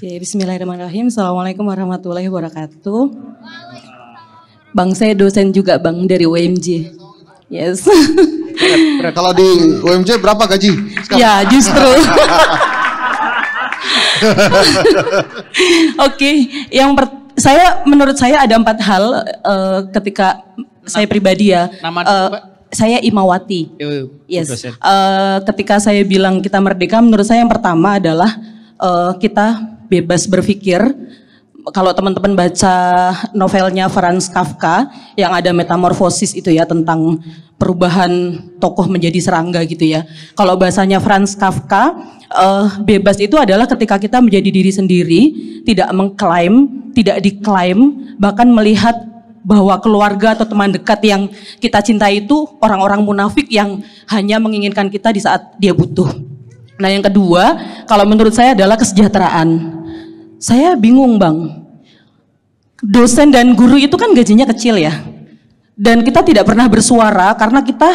Oke, bismillahirrahmanirrahim. Assalamualaikum warahmatullahi wabarakatuh. Bang, saya dosen juga Bang dari UMJ. Yes. Kalau di UMJ berapa gaji? Sekarang? Ya, justru. Oke, menurut saya ada 4 hal ketika saya pribadi ya. Saya Imawati. Yes. Ketika saya bilang kita merdeka, menurut saya yang pertama adalah kita bebas berpikir. Kalau teman-teman baca novelnya Franz Kafka yang ada metamorfosis itu ya, tentang perubahan tokoh menjadi serangga gitu ya. Kalau bahasanya Franz Kafka, bebas itu adalah ketika kita menjadi diri sendiri, tidak mengklaim, tidak diklaim, bahkan melihat bahwa keluarga atau teman dekat yang kita cintai itu orang-orang munafik yang hanya menginginkan kita di saat dia butuh. Nah yang kedua, kalau menurut saya adalah kesejahteraan. Saya bingung Bang, dosen dan guru itu kan gajinya kecil ya. Dan kita tidak pernah bersuara karena kita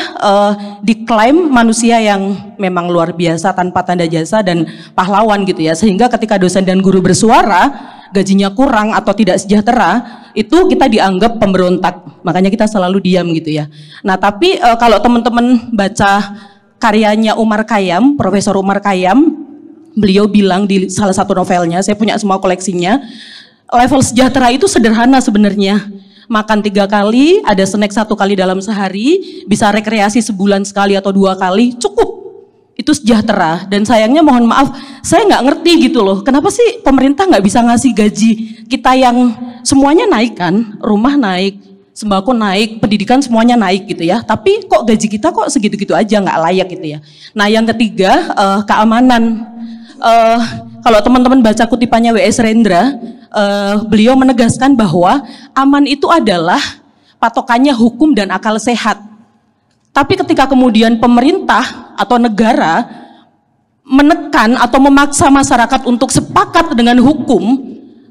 diklaim manusia yang memang luar biasa tanpa tanda jasa dan pahlawan gitu ya. Sehingga ketika dosen dan guru bersuara, gajinya kurang atau tidak sejahtera, itu kita dianggap pemberontak. Makanya kita selalu diam gitu ya. Nah tapi kalau teman-teman baca karyanya Umar Khayyam, Profesor Umar Khayyam, beliau bilang di salah satu novelnya, saya punya semua koleksinya, level sejahtera itu sederhana sebenarnya. Makan 3 kali, ada snack 1 kali dalam sehari, bisa rekreasi sebulan sekali atau 2 kali, cukup. Itu sejahtera. Dan sayangnya mohon maaf, saya nggak ngerti gitu loh. Kenapa sih pemerintah nggak bisa ngasih gaji kita yang semuanya naik kan? Rumah naik, sembako naik, pendidikan semuanya naik gitu ya. Tapi kok gaji kita kok segitu-gitu aja, nggak layak gitu ya. Nah yang ketiga, keamanan. Kalau teman-teman baca kutipannya W.S. Rendra, beliau menegaskan bahwa aman itu adalah patokannya hukum dan akal sehat. Tapi ketika kemudian pemerintah atau negara menekan atau memaksa masyarakat untuk sepakat dengan hukum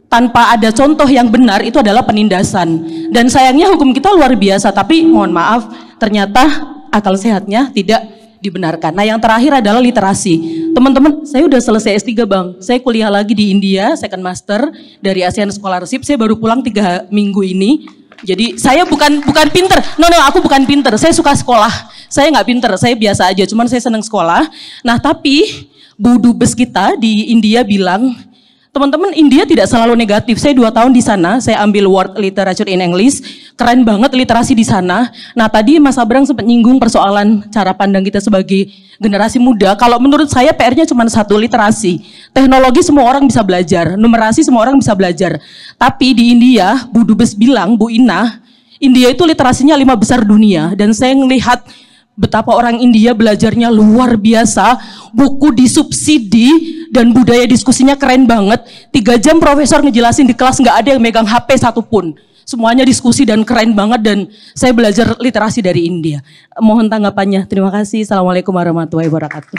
tanpa ada contoh yang benar, itu adalah penindasan. Dan sayangnya hukum kita luar biasa, tapi mohon maaf ternyata akal sehatnya tidak dibenarkan. Nah yang terakhir adalah literasi. Teman-teman, saya udah selesai S3 Bang. Saya kuliah lagi di India, second master dari ASEAN Scholarship. Saya baru pulang 3 minggu ini. Jadi saya bukan pinter. No, aku bukan pinter. Saya suka sekolah. Saya nggak pinter, saya biasa aja. Cuman saya senang sekolah. Nah tapi Bu Dubes kita di India bilang, teman-teman, India tidak selalu negatif. Saya 2 tahun di sana, saya ambil World Literature in English, keren banget literasi di sana. Nah tadi Mas Abrang sempat nyinggung persoalan cara pandang kita sebagai generasi muda. Kalau menurut saya PR-nya cuma 1, literasi. Teknologi semua orang bisa belajar, numerasi semua orang bisa belajar. Tapi di India, Bu Dubes bilang, Bu Ina, India itu literasinya 5 besar dunia. Dan saya ngelihat betapa orang India belajarnya luar biasa, buku disubsidi, dan budaya diskusinya keren banget. 3 jam profesor ngejelasin di kelas, nggak ada yang megang HP satupun. Semuanya diskusi dan keren banget, dan saya belajar literasi dari India. Mohon tanggapannya. Terima kasih. Assalamualaikum warahmatullahi wabarakatuh.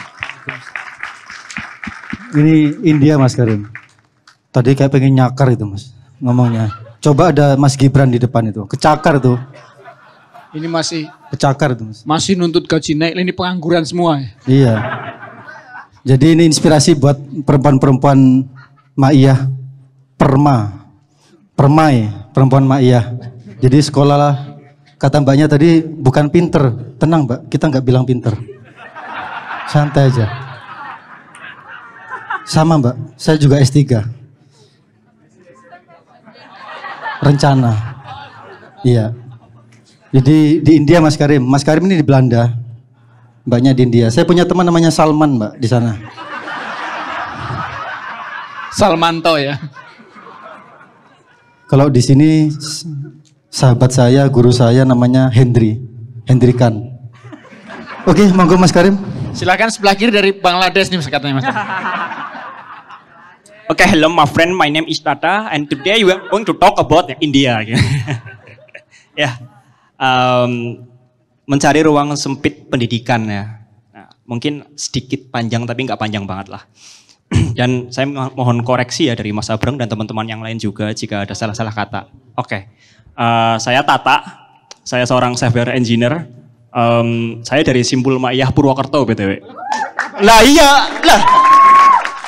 Ini India Mas Karim. Tadi kayak pengen nyakar itu Mas ngomongnya. Coba ada Mas Gibran di depan itu, kecakar tuh. Ini masih kecakar tuh Mas. Masih nuntut gaji naik, ini pengangguran semua ya. Iya. Jadi ini inspirasi buat perempuan-perempuan Maiyah, perempuan Maiyah. Jadi sekolah lah, kata mbaknya tadi bukan pinter. Tenang mbak, kita nggak bilang pinter. Santai aja. Sama mbak, saya juga S3. Rencana. Iya. Jadi di India Mas Karim. Mas Karim ini di Belanda. Mbaknya di India. Saya punya teman namanya Salman mbak di sana. Salmanto ya. Kalau di sini sahabat saya, guru saya namanya Hendrikan. Oke, monggo Mas Karim. Silakan sebelah kiri dari Bangladesh nih katanya Mas. Okay, hello my friend, my name is Tata and today we are going to talk about India. Ya, mencari ruang sempit pendidikan ya. Nah, mungkin sedikit panjang tapi nggak panjang banget lah. Dan saya mohon koreksi ya dari Mas Abrang dan teman-teman yang lain juga jika ada salah-salah kata. Oke, saya Tata, saya seorang software engineer. Saya dari Simpul Maiyah Purwokerto BTW. Lah iya, lah.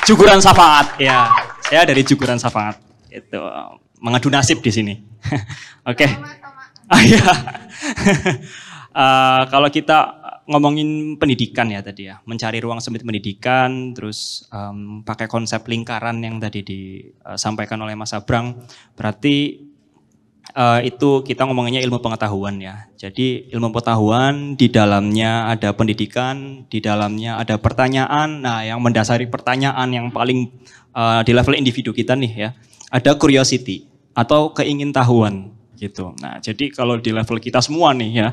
Juguran Syafaat ya. Saya dari Juguran Safangat. Itu mengadu nasib di sini. Oke. Iya. Kalau kita ngomongin pendidikan ya tadi ya, mencari ruang sempit pendidikan, terus pakai konsep lingkaran yang tadi disampaikan oleh Mas Abrang, berarti itu kita ngomonginnya ilmu pengetahuan ya. Jadi ilmu pengetahuan di dalamnya ada pendidikan, di dalamnya ada pertanyaan. Nah, yang mendasari pertanyaan yang paling di level individu kita nih ya, ada curiosity atau keingintahuan gitu. Nah, jadi kalau di level kita semua nih ya,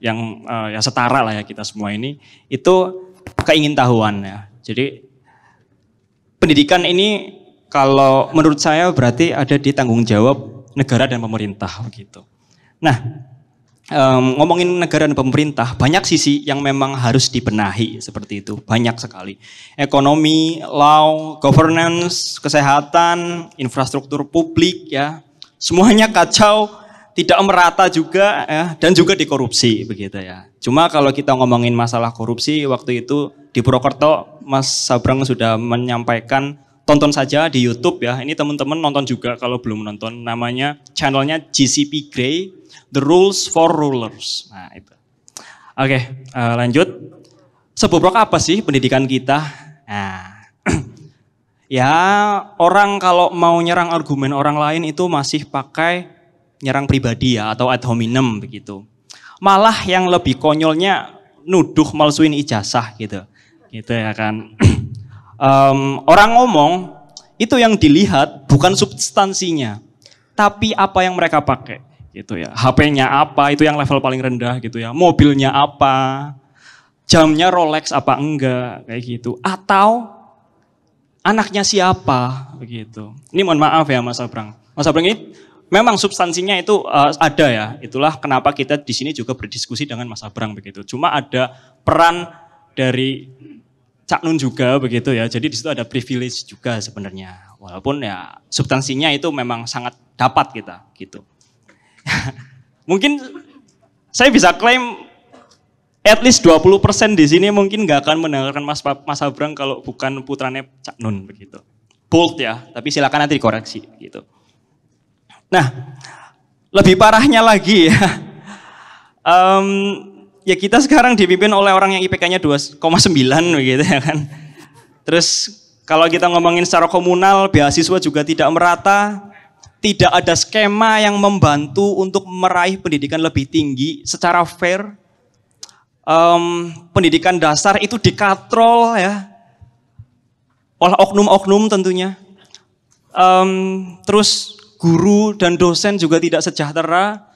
yang ya setara lah ya kita semua ini, itu keingintahuan ya. Jadi pendidikan ini kalau menurut saya berarti ada di tanggung jawab negara dan pemerintah begitu. Nah, ngomongin negara dan pemerintah, banyak sisi yang memang harus dibenahi seperti itu, banyak sekali. Ekonomi, law, governance, kesehatan, infrastruktur publik ya, semuanya kacau, tidak merata juga ya, dan juga dikorupsi begitu ya. Cuma kalau kita ngomongin masalah korupsi, waktu itu di Purwokerto Mas Sabrang sudah menyampaikan, tonton saja di YouTube ya. Ini teman-teman nonton juga kalau belum nonton. Namanya channelnya GCP Grey, The Rules for Rulers. Nah itu. Oke, lanjut. Sebobrok apa sih pendidikan kita? Nah, ya orang kalau mau nyerang argumen orang lain itu masih pakai nyerang pribadi ya atau ad hominem begitu. Malah yang lebih konyolnya nuduh malsuin ijazah gitu. Gitu ya kan. Orang ngomong itu yang dilihat bukan substansinya, tapi apa yang mereka pakai gitu ya. HP-nya apa, itu yang level paling rendah gitu ya. Mobilnya apa, jamnya Rolex apa enggak kayak gitu. Atau anaknya siapa begitu. Ini mohon maaf ya Mas Abrang. Mas Abrang ini memang substansinya itu ada ya. Itulah kenapa kita di sini juga berdiskusi dengan Mas Abrang begitu. Cuma ada peran dari Cak Nun juga begitu ya, jadi di situ ada privilege juga sebenarnya, walaupun ya substansinya itu memang sangat dapat kita gitu. Mungkin saya bisa klaim at least 20% di sini mungkin nggak akan mendengarkan Mas Abrang kalau bukan putranya Cak Nun begitu. Bold ya, tapi silakan nanti dikoreksi gitu. Nah, lebih parahnya lagi ya. Ya kita sekarang dipimpin oleh orang yang IPK-nya 2,9 begitu ya kan. Terus kalau kita ngomongin secara komunal, beasiswa juga tidak merata, tidak ada skema yang membantu untuk meraih pendidikan lebih tinggi secara fair. Pendidikan dasar itu dikatrol ya, oleh oknum-oknum tentunya. Terus guru dan dosen juga tidak sejahtera.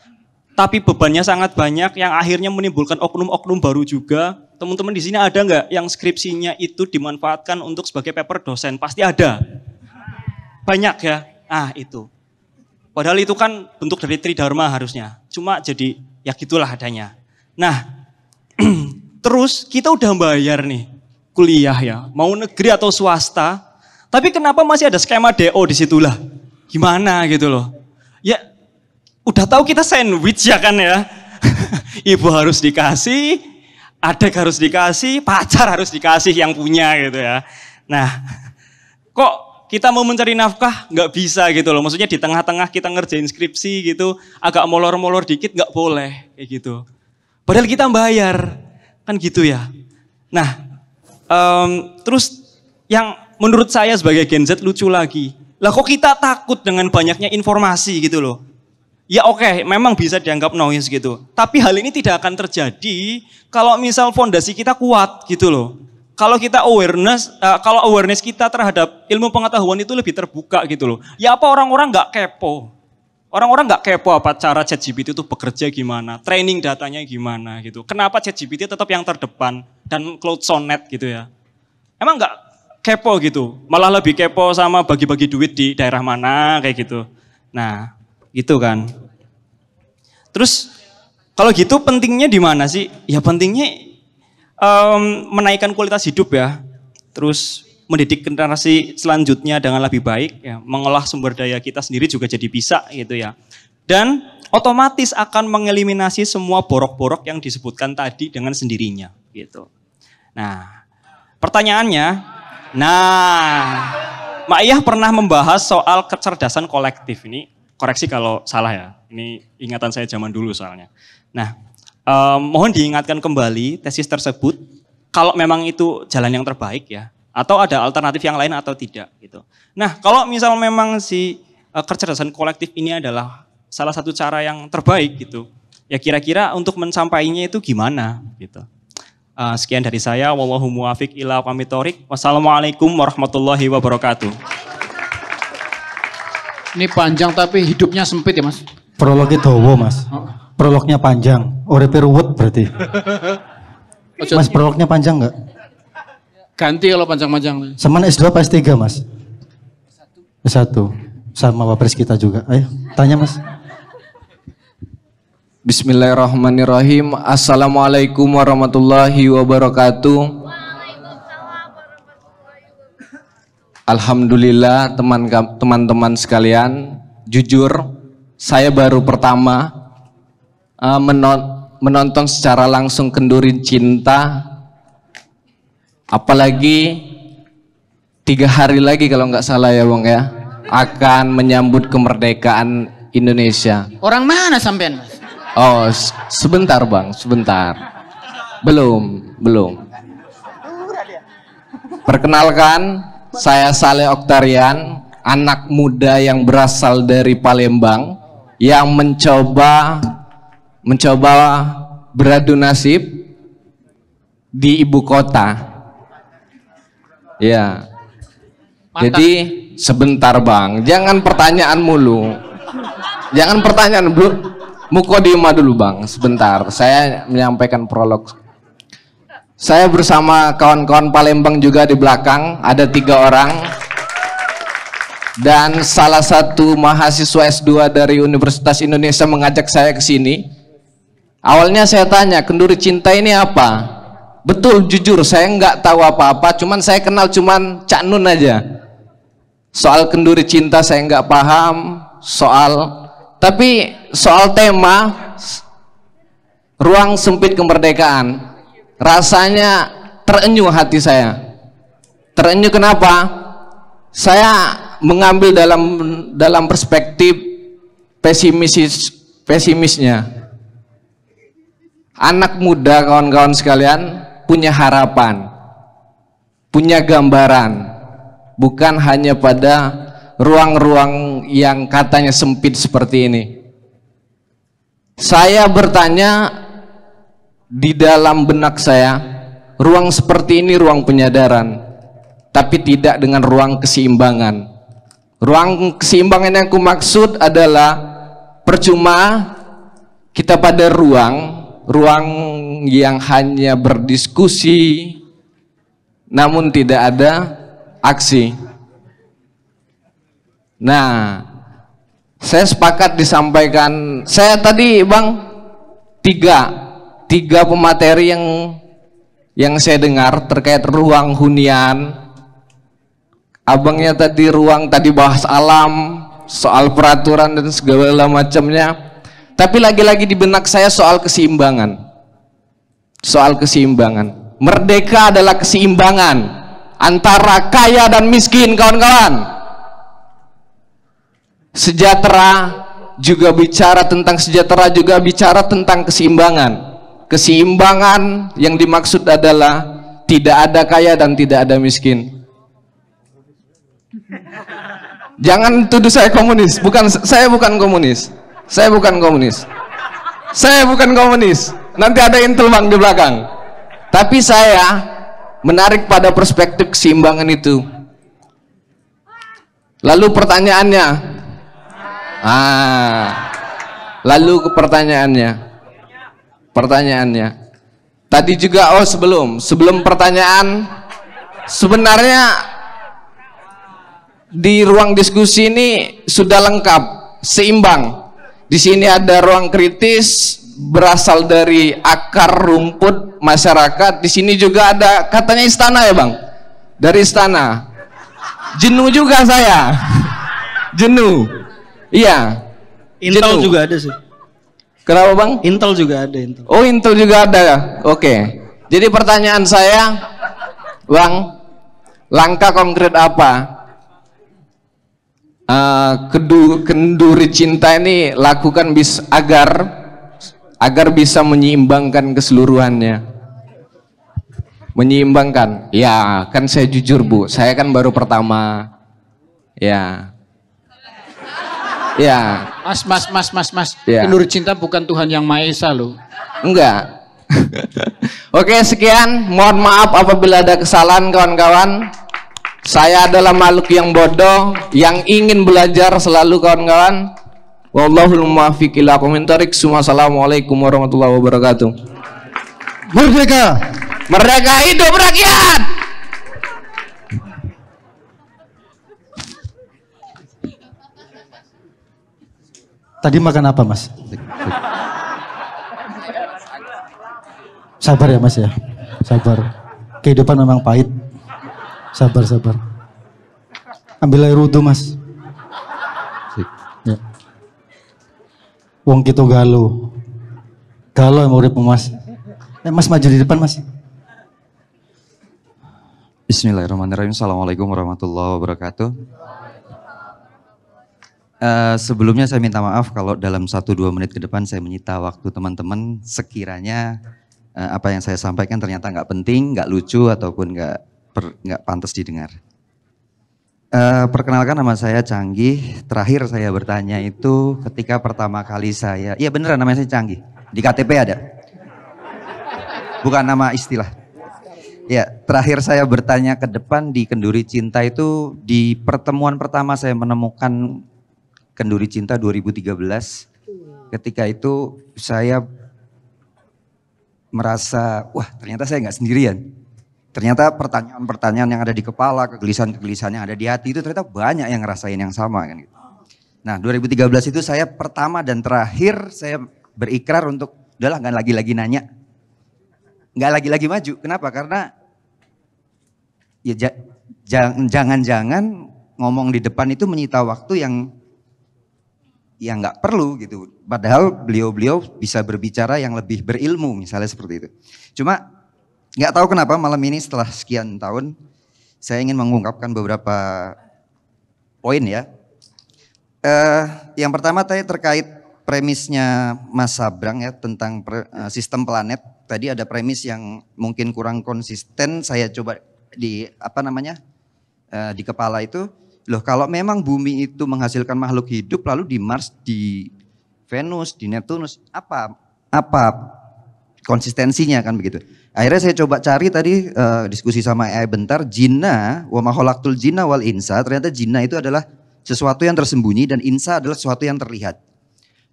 Tapi bebannya sangat banyak yang akhirnya menimbulkan oknum-oknum baru juga. Teman-teman di sini ada nggak yang skripsinya itu dimanfaatkan untuk sebagai paper dosen? Pasti ada. Banyak ya. Ah itu. Padahal itu kan bentuk dari tridharma harusnya. Cuma jadi ya gitulah adanya. Nah terus kita udah bayar nih kuliah ya. Mau negeri atau swasta. Tapi kenapa masih ada skema DO di situlah? Gimana gitu loh. Ya udah tahu kita sandwich ya kan ya. Ibu harus dikasih, adik harus dikasih, pacar harus dikasih yang punya gitu ya. Nah, kok kita mau mencari nafkah nggak bisa gitu loh. Maksudnya di tengah-tengah kita ngerjain skripsi gitu, agak molor-molor dikit nggak boleh kayak gitu. Padahal kita bayar, kan gitu ya. Nah, terus yang menurut saya sebagai Gen Z lucu lagi. Lah kok kita takut dengan banyaknya informasi gitu loh. Ya oke, memang bisa dianggap noise gitu. Tapi hal ini tidak akan terjadi kalau misal fondasi kita kuat gitu loh. Kalau kita kalau awareness kita terhadap ilmu pengetahuan itu lebih terbuka gitu loh. Ya apa orang-orang nggak kepo? Orang-orang nggak kepo apa cara ChatGPT itu bekerja gimana, training datanya gimana gitu. Kenapa ChatGPT tetap yang terdepan dan Cloud Sonnet gitu ya? Emang nggak kepo gitu? Malah lebih kepo sama bagi-bagi duit di daerah mana kayak gitu. Nah. Gitu kan. Terus kalau gitu pentingnya di mana sih? Ya pentingnya menaikkan kualitas hidup ya. Terus mendidik generasi selanjutnya dengan lebih baik ya. Mengolah sumber daya kita sendiri juga jadi bisa gitu ya. Dan otomatis akan mengeliminasi semua borok-borok yang disebutkan tadi dengan sendirinya gitu. Nah, pertanyaannya, Ma'iyah pernah membahas soal kecerdasan kolektif. Ini koreksi kalau salah ya. Ini ingatan saya zaman dulu soalnya. Nah, mohon diingatkan kembali tesis tersebut. Kalau memang itu jalan yang terbaik ya. Atau ada alternatif yang lain atau tidak gitu. Nah, kalau misal memang si kecerdasan kolektif ini adalah salah satu cara yang terbaik gitu. Ya kira-kira untuk mencampainya itu gimana gitu. Sekian dari saya. Wallahu muwaffiq ila aqwamit thoriq. Wassalamualaikum warahmatullahi wabarakatuh. Ini panjang tapi hidupnya sempit ya Mas. Prolognya dawa Mas. Prolognya panjang. Uripe ruwet berarti. Mas prolognya panjang enggak? Ganti kalau panjang-panjang. Semen S2 apa S3 Mas? S1. Sama wapres kita juga. Ayo tanya Mas. Bismillahirrahmanirrahim. Assalamualaikum warahmatullahi wabarakatuh. Alhamdulillah teman-teman sekalian, jujur saya baru pertama menonton secara langsung Kenduri Cinta, apalagi 3 hari lagi kalau nggak salah ya Bang ya, akan menyambut kemerdekaan Indonesia. Orang mana sampean Mas? Oh, sebentar Bang, sebentar. Belum. Perkenalkan, saya Saleh Oktarian, anak muda yang berasal dari Palembang yang mencoba beradu nasib di ibu kota. Ya. Mantap. Jadi sebentar Bang, jangan pertanyaan mulu. Jangan pertanyaan dulu. Mukodima dulu Bang, sebentar. Saya menyampaikan prolog. Saya bersama kawan-kawan Palembang juga di belakang, ada 3 orang. Dan salah satu mahasiswa S2 dari Universitas Indonesia mengajak saya ke sini. Awalnya saya tanya, Kenduri Cinta ini apa? Betul, jujur saya nggak tahu apa-apa, cuman saya kenal cuman Cak Nun aja. Soal Kenduri Cinta saya nggak paham, tapi soal tema ruang sempit kemerdekaan, rasanya terenyuh hati saya. Terenyuh kenapa? Saya mengambil dalam perspektif pesimisnya. Anak muda kawan-kawan sekalian punya harapan, punya gambaran, bukan hanya pada ruang-ruang yang katanya sempit seperti ini. Saya bertanya, di dalam benak saya, ruang seperti ini ruang penyadaran, tapi tidak dengan ruang keseimbangan. Ruang keseimbangan yang aku maksud adalah percuma kita pada ruang yang hanya berdiskusi namun tidak ada aksi. Nah, saya sepakat disampaikan. Saya tadi Bang tiga pemateri yang saya dengar terkait ruang hunian. Abangnya tadi bahas alam, soal peraturan dan segala macamnya. Tapi lagi-lagi di benak saya soal keseimbangan. Soal keseimbangan. Merdeka adalah keseimbangan antara kaya dan miskin, kawan-kawan. Sejahtera juga bicara tentang sejahtera, juga bicara tentang keseimbangan. Keseimbangan yang dimaksud adalah tidak ada kaya dan tidak ada miskin. Jangan tuduh saya komunis. Saya bukan komunis. Saya bukan komunis. Nanti ada intel Bang di belakang. Tapi saya menarik pada perspektif keseimbangan itu. Lalu pertanyaannya, pertanyaannya. Tadi juga sebelum pertanyaan, sebenarnya di ruang diskusi ini sudah lengkap, seimbang. Di sini ada ruang kritis berasal dari akar rumput masyarakat. Di sini juga ada katanya istana ya Bang, dari istana. Jenuh juga saya, jenuh. Iya. Intel juga ada sih. Kenapa Bang? Intel juga ada. Oh, Intel juga ada. Oke. Jadi pertanyaan saya, Bang, langkah konkret apa kenduri cinta ini lakukan agar bisa menyeimbangkan keseluruhannya. Menyeimbangkan. Ya, kan saya jujur Bu, saya kan baru pertama. Ya. Ya. Mas. Ya. Kenduri cinta bukan Tuhan yang Maha Esa loh. Enggak. Oke, sekian. Mohon maaf apabila ada kesalahan kawan-kawan. Saya adalah makhluk yang bodoh, yang ingin belajar selalu kawan-kawan. Wallahul muwaffiq ila aqwamit thoriq. Wassalamualaikum warahmatullahi wabarakatuh. Merdeka. Merdeka hidup rakyat. Tadi makan apa, Mas? Sabar ya, Mas ya. Sabar. Kehidupan memang pahit. Sabar. Ambil air wudhu, Mas. Ya. Wong kita galau yang urip Mas. Mas maju di depan, Mas. Bismillahirrahmanirrahim. Assalamualaikum warahmatullahi wabarakatuh. Sebelumnya saya minta maaf kalau dalam 1-2 menit ke depan saya menyita waktu teman-teman, sekiranya apa yang saya sampaikan ternyata nggak penting, nggak lucu ataupun nggak pantas didengar. Perkenalkan, nama saya Canggih. Terakhir saya bertanya itu ketika pertama kali saya, iya beneran namanya saya Canggih, di KTP ada, bukan nama istilah. Ya, terakhir saya bertanya ke depan di Kenduri Cinta itu di pertemuan pertama saya menemukan Kenduri Cinta 2013. Ketika itu saya merasa, wah ternyata saya nggak sendirian. Ternyata pertanyaan-pertanyaan yang ada di kepala, kegelisahan-kegelisahan yang ada di hati itu ternyata banyak yang ngerasain yang sama kan gitu. Nah 2013 itu saya pertama dan terakhir saya berikrar untuk udahlah nggak lagi-lagi nanya. Nggak lagi-lagi maju. Kenapa? Karena ya jangan-jangan ngomong di depan itu menyita waktu yang nggak perlu gitu. Padahal beliau-beliau bisa berbicara yang lebih berilmu misalnya seperti itu. Cuma nggak tahu kenapa malam ini setelah sekian tahun saya ingin mengungkapkan beberapa poin ya. Yang pertama tadi terkait premisnya Mas Sabrang ya tentang sistem planet. Tadi ada premis yang mungkin kurang konsisten, saya coba di di kepala itu. Loh kalau memang bumi itu menghasilkan makhluk hidup, lalu di Mars, di Venus, di Neptunus, apa konsistensinya kan begitu. Akhirnya saya coba cari tadi diskusi sama AI bentar, jinna wa ma khalaqtul jinna wal insa, ternyata jinna itu adalah sesuatu yang tersembunyi dan insa adalah sesuatu yang terlihat.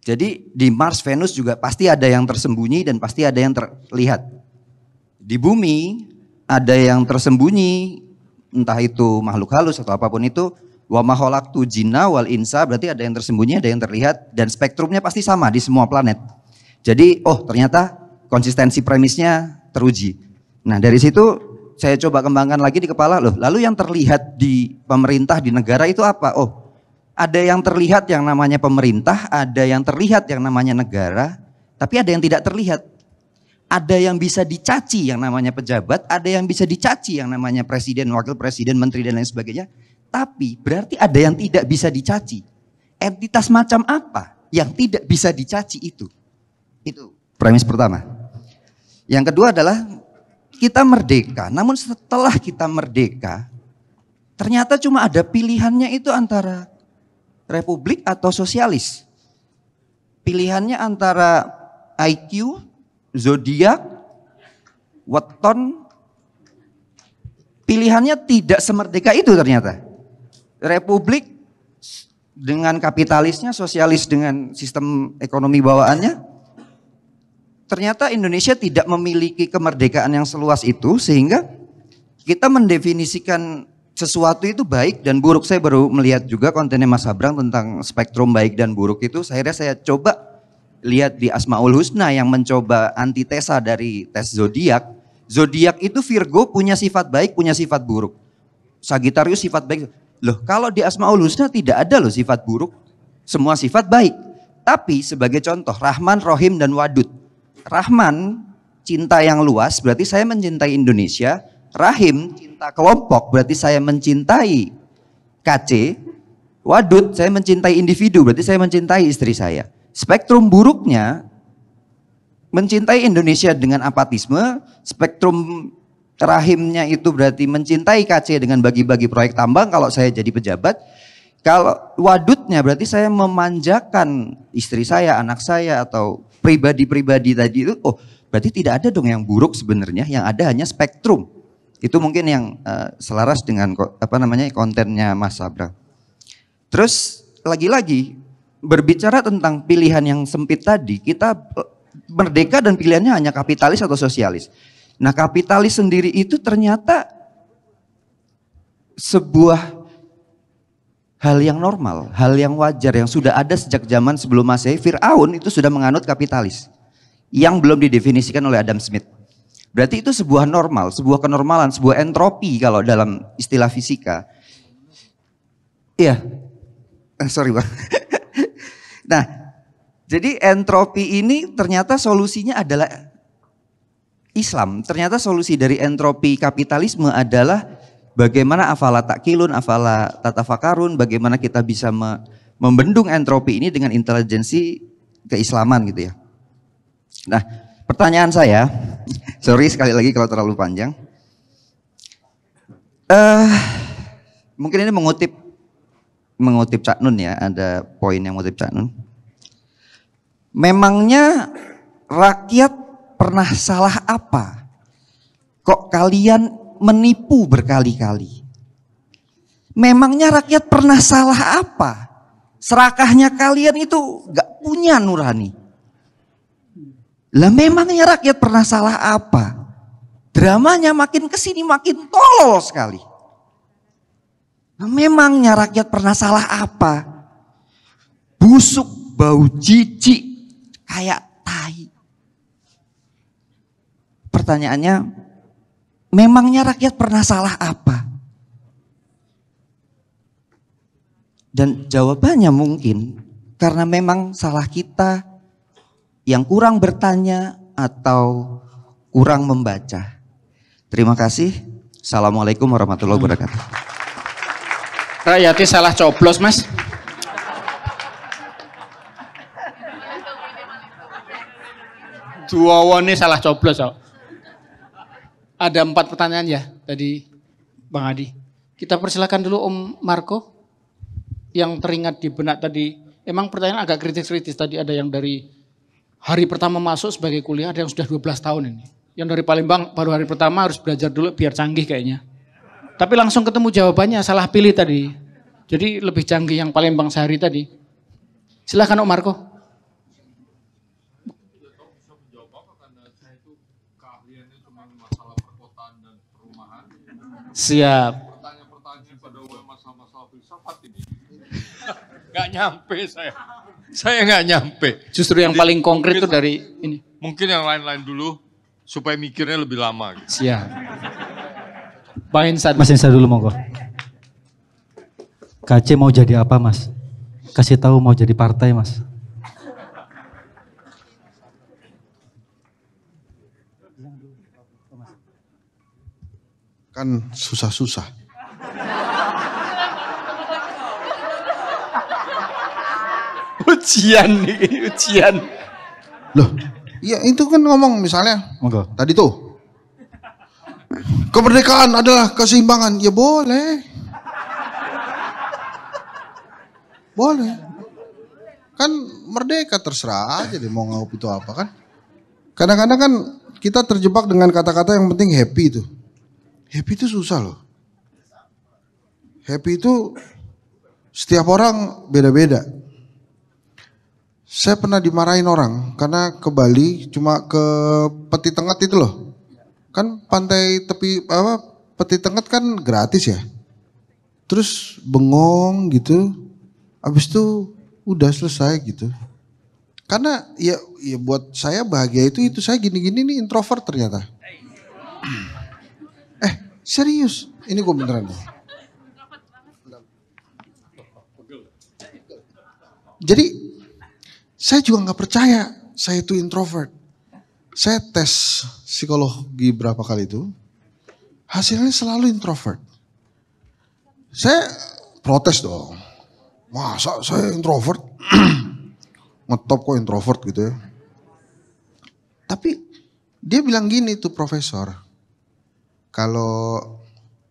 Jadi di Mars, Venus juga pasti ada yang tersembunyi dan pasti ada yang terlihat. Di bumi ada yang tersembunyi, entah itu makhluk halus atau apapun itu. Wa ma khalaqtul jinna wal insa, berarti ada yang tersembunyi, ada yang terlihat, dan spektrumnya pasti sama di semua planet. Jadi ternyata konsistensi premisnya teruji. Nah dari situ saya coba kembangkan lagi di kepala, loh lalu yang terlihat di pemerintah, di negara itu apa? Ada yang terlihat yang namanya pemerintah, ada yang terlihat yang namanya negara, tapi ada yang tidak terlihat. Ada yang bisa dicaci yang namanya pejabat, ada yang bisa dicaci yang namanya presiden, wakil presiden, menteri dan lain sebagainya. Tapi berarti ada yang tidak bisa dicaci. Entitas macam apa yang tidak bisa dicaci itu? Itu premis pertama. Yang kedua adalah kita merdeka, namun setelah kita merdeka, ternyata cuma ada pilihannya itu antara republik atau sosialis. Pilihannya antara IQ, zodiak, weton. Pilihannya tidak semerdeka itu ternyata. Republik dengan kapitalisnya, sosialis dengan sistem ekonomi bawaannya. Ternyata Indonesia tidak memiliki kemerdekaan yang seluas itu sehingga kita mendefinisikan sesuatu itu baik dan buruk. Saya baru melihat juga kontennya Mas Sabrang tentang spektrum baik dan buruk itu. Akhirnya saya coba lihat di Asmaul Husna yang mencoba antitesa dari tes zodiak. Zodiak itu Virgo punya sifat baik, punya sifat buruk. Sagittarius sifat baik. Loh kalau di Asmaul Husna tidak ada loh sifat buruk. Semua sifat baik. Tapi sebagai contoh Rahman, Rohim dan Wadud. Rahman cinta yang luas berarti saya mencintai Indonesia. Rahim cinta kelompok berarti saya mencintai KC. wadud, saya mencintai individu, berarti saya mencintai istri saya. Spektrum buruknya, mencintai Indonesia dengan apatisme, spektrum rahimnya itu berarti mencintai KC dengan bagi-bagi proyek tambang kalau saya jadi pejabat. Kalau wadudnya berarti saya memanjakan istri saya, anak saya, atau pribadi-pribadi tadi itu, oh berarti tidak ada dong yang buruk sebenarnya, yang ada hanya spektrum. Itu mungkin yang selaras dengan kontennya Mas Abraham. Terus lagi-lagi berbicara tentang pilihan yang sempit tadi, kita merdeka dan pilihannya hanya kapitalis atau sosialis. Nah kapitalis sendiri itu ternyata sebuah hal yang normal, hal yang wajar, yang sudah ada sejak zaman sebelum Masehi. Fir'aun itu sudah menganut kapitalis yang belum didefinisikan oleh Adam Smith. Berarti itu sebuah normal, sebuah kenormalan, sebuah entropi kalau dalam istilah fisika. Iya, sorry Bang. Nah, jadi entropi ini ternyata solusinya adalah Islam. Ternyata solusi dari entropi kapitalisme adalah bagaimana afala takkilun, afala tatafakarun, bagaimana kita bisa membendung entropi ini dengan intelijensi keislaman gitu ya. Nah, pertanyaan saya, sorry sekali lagi kalau terlalu panjang. Mungkin ini mengutip Cak Nun ya, ada poin yang mengutip Cak Nun. Memangnya rakyat pernah salah apa? Kok kalian menipu berkali-kali? Memangnya rakyat pernah salah apa? Serakahnya kalian itu gak punya nurani. Lah memangnya rakyat pernah salah apa? Dramanya makin kesini makin tolol sekali. Nah, memangnya rakyat pernah salah apa? Busuk, bau jijik, kayak tai. Pertanyaannya, memangnya rakyat pernah salah apa? Dan jawabannya mungkin karena memang salah kita yang kurang bertanya atau kurang membaca. Terima kasih. Assalamualaikum warahmatullahi wabarakatuh. Rakyatnya salah coblos Mas. Duawane salah coblos kok. Ada 4 pertanyaan ya tadi Bang Adi. Kita persilakan dulu Om Marco. Yang teringat di benak tadi, emang pertanyaan agak kritis-kritis tadi, ada yang dari hari pertama masuk sebagai kuliah, ada yang sudah 12 tahun ini. Yang dari Palembang baru hari pertama harus belajar dulu biar canggih kayaknya. Tapi langsung ketemu jawabannya, salah pilih tadi. Jadi lebih canggih yang Palembang sehari tadi. Silakan Om Marco. Siap. Gak nyampe saya nggak nyampe. Justru yang paling konkret itu dari ini. Mungkin yang lain-lain dulu supaya mikirnya lebih lama. Gitu. Siap. Bang Insan. Mas Insan dulu monggo. KC mau jadi apa Mas? Kasih tahu mau jadi partai Mas. Kan susah-susah. Ujian nih, ujian. Loh, iya itu kan ngomong misalnya. Monggo. Tadi tuh. Kemerdekaan adalah keseimbangan. Ya boleh. Boleh. Kan merdeka terserah aja deh mau ngawup itu apa kan. Kadang-kadang kan kita terjebak dengan kata-kata yang penting happy itu. Happy itu susah loh. Happy itu setiap orang beda-beda. Saya pernah dimarahin orang karena ke Bali cuma ke Peti Tengah itu loh. Kan pantai tepi Peti Tengah kan gratis ya. Terus bengong gitu. Habis itu udah selesai gitu. Karena ya buat saya bahagia itu saya gini-gini nih introvert ternyata. Serius, ini gue beneran deh. Jadi saya juga nggak percaya saya itu introvert. Saya tes psikologi berapa kali itu, hasilnya selalu introvert. Saya protes dong. Masa saya introvert? Ngetop kok introvert gitu ya. Tapi dia bilang gini tuh profesor. Kalau